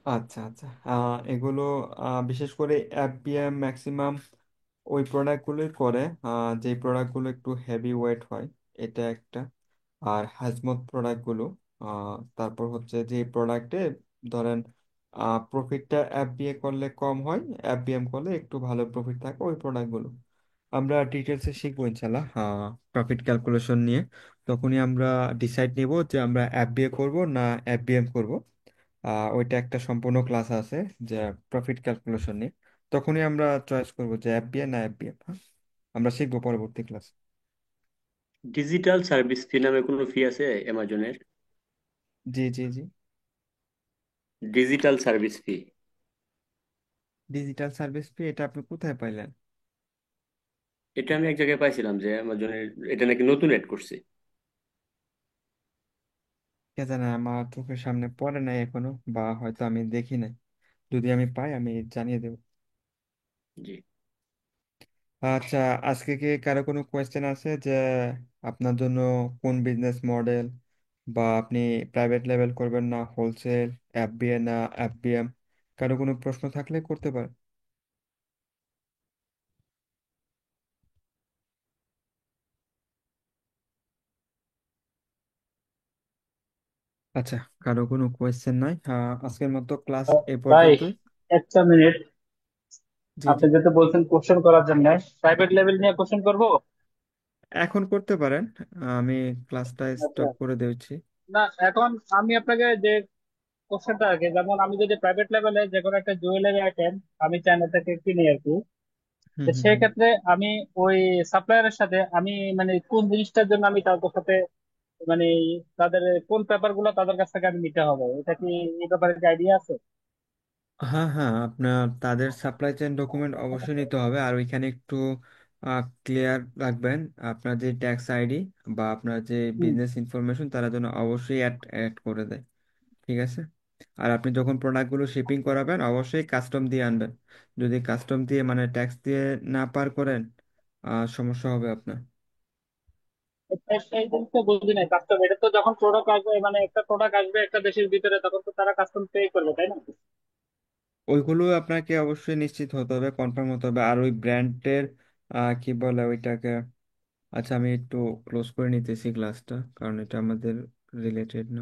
আচ্ছা আচ্ছা, এগুলো বিশেষ করে এফবিএম ম্যাক্সিমাম ওই প্রোডাক্টগুলোই করে যে প্রোডাক্টগুলো একটু হেভি ওয়েট হয়, এটা একটা। আর হ্যাজমত প্রোডাক্টগুলো, তারপর হচ্ছে যে প্রোডাক্টে ধরেন প্রফিটটা এফবিএ করলে কম হয়, এফবিএম করলে একটু ভালো প্রফিট থাকে, ওই প্রোডাক্টগুলো আমরা ডিটেলসে শিখবো ইনশাল্লাহ। প্রফিট ক্যালকুলেশন নিয়ে তখনই আমরা ডিসাইড নিব যে আমরা এফবিএ করব না এফবিএম করব। ওইটা একটা সম্পূর্ণ ক্লাস আছে যে প্রফিট ক্যালকুলেশন নিয়ে, তখনই আমরা চয়েস করব যে এফবিএ না এফবিএম। হ্যাঁ, আমরা শিখবো পরবর্তী ক্লাস। ডিজিটাল সার্ভিস ফি নামে কোনো ফি আছে অ্যামাজনের? জি জি জি। Digital service fee, digital service fee, এটা আপনি কোথায় পাইলেন? এটা আমি এক জায়গায় পাইছিলাম যে অ্যামাজনের এটা নাকি নতুন এড করছে। কে জানে, আমার চোখের সামনে পড়ে নাই এখনো, বা হয়তো আমি দেখি নাই। যদি আমি পাই আমি জানিয়ে দেবো। জি। আচ্ছা, আজকে কি কারো কোনো কোয়েশ্চেন আছে যে আপনার জন্য কোন বিজনেস মডেল, বা আপনি প্রাইভেট লেভেল করবেন না হোলসেল, এফবিএ না এফবিএম, কারো কোনো প্রশ্ন থাকলে করতে পারেন। আচ্ছা, কারো কোনো কোয়েশ্চেন নাই, আজকের মতো ক্লাস এ ভাই, পর্যন্তই। একটা মিনিট। জি জি, আপনি যেহেতু বলছেন কোশ্চেন করার জন্য, প্রাইভেট লেভেল নিয়ে কোশ্চেন করব। এখন করতে পারেন, আমি ক্লাসটা আচ্ছা, স্টপ করে দিচ্ছি। না এখন আমি আপনাকে যে কোশ্চেনটা আর কি, যেমন আমি যদি প্রাইভেট লেভেলে যে কোনো একটা জুয়েলারি আইটেম আমি চায়না থেকে কিনি আর কি, হুম তো হুম হুম। সেক্ষেত্রে আমি ওই সাপ্লায়ারের সাথে আমি মানে কোন জিনিসটার জন্য আমি তাদের সাথে মানে তাদের কোন পেপার গুলো তাদের কাছ থেকে আমি নিতে হবে, এটা কি এই ব্যাপারে আইডিয়া আছে? হ্যাঁ হ্যাঁ, আপনার তাদের সাপ্লাই চেইন ডকুমেন্ট অবশ্যই নিতে হবে, আর ওইখানে একটু ক্লিয়ার রাখবেন আপনার যে ট্যাক্স আইডি বা আপনার যে হুম। বিজনেস ইনফরমেশন তারা যেন অবশ্যই অ্যাড অ্যাড করে দেয়। ঠিক আছে। আর আপনি যখন প্রোডাক্টগুলো শিপিং করাবেন অবশ্যই কাস্টম দিয়ে আনবেন। যদি কাস্টম দিয়ে মানে ট্যাক্স দিয়ে না পার করেন সমস্যা হবে আপনার। এই জিনিসটা বুঝি নাই, কাস্টম এটা তো যখন প্রোডাক্ট আসবে মানে একটা প্রোডাক্ট আসবে একটা দেশের ভিতরে তখন তো তারা কাস্টম পে করবে, তাই না? ওইগুলো আপনাকে অবশ্যই নিশ্চিত হতে হবে, কনফার্ম হতে হবে। আর ওই ব্র্যান্ডের কি বলে ওইটাকে, আচ্ছা আমি একটু ক্লোজ করে নিতেছি গ্লাসটা কারণ এটা আমাদের রিলেটেড না।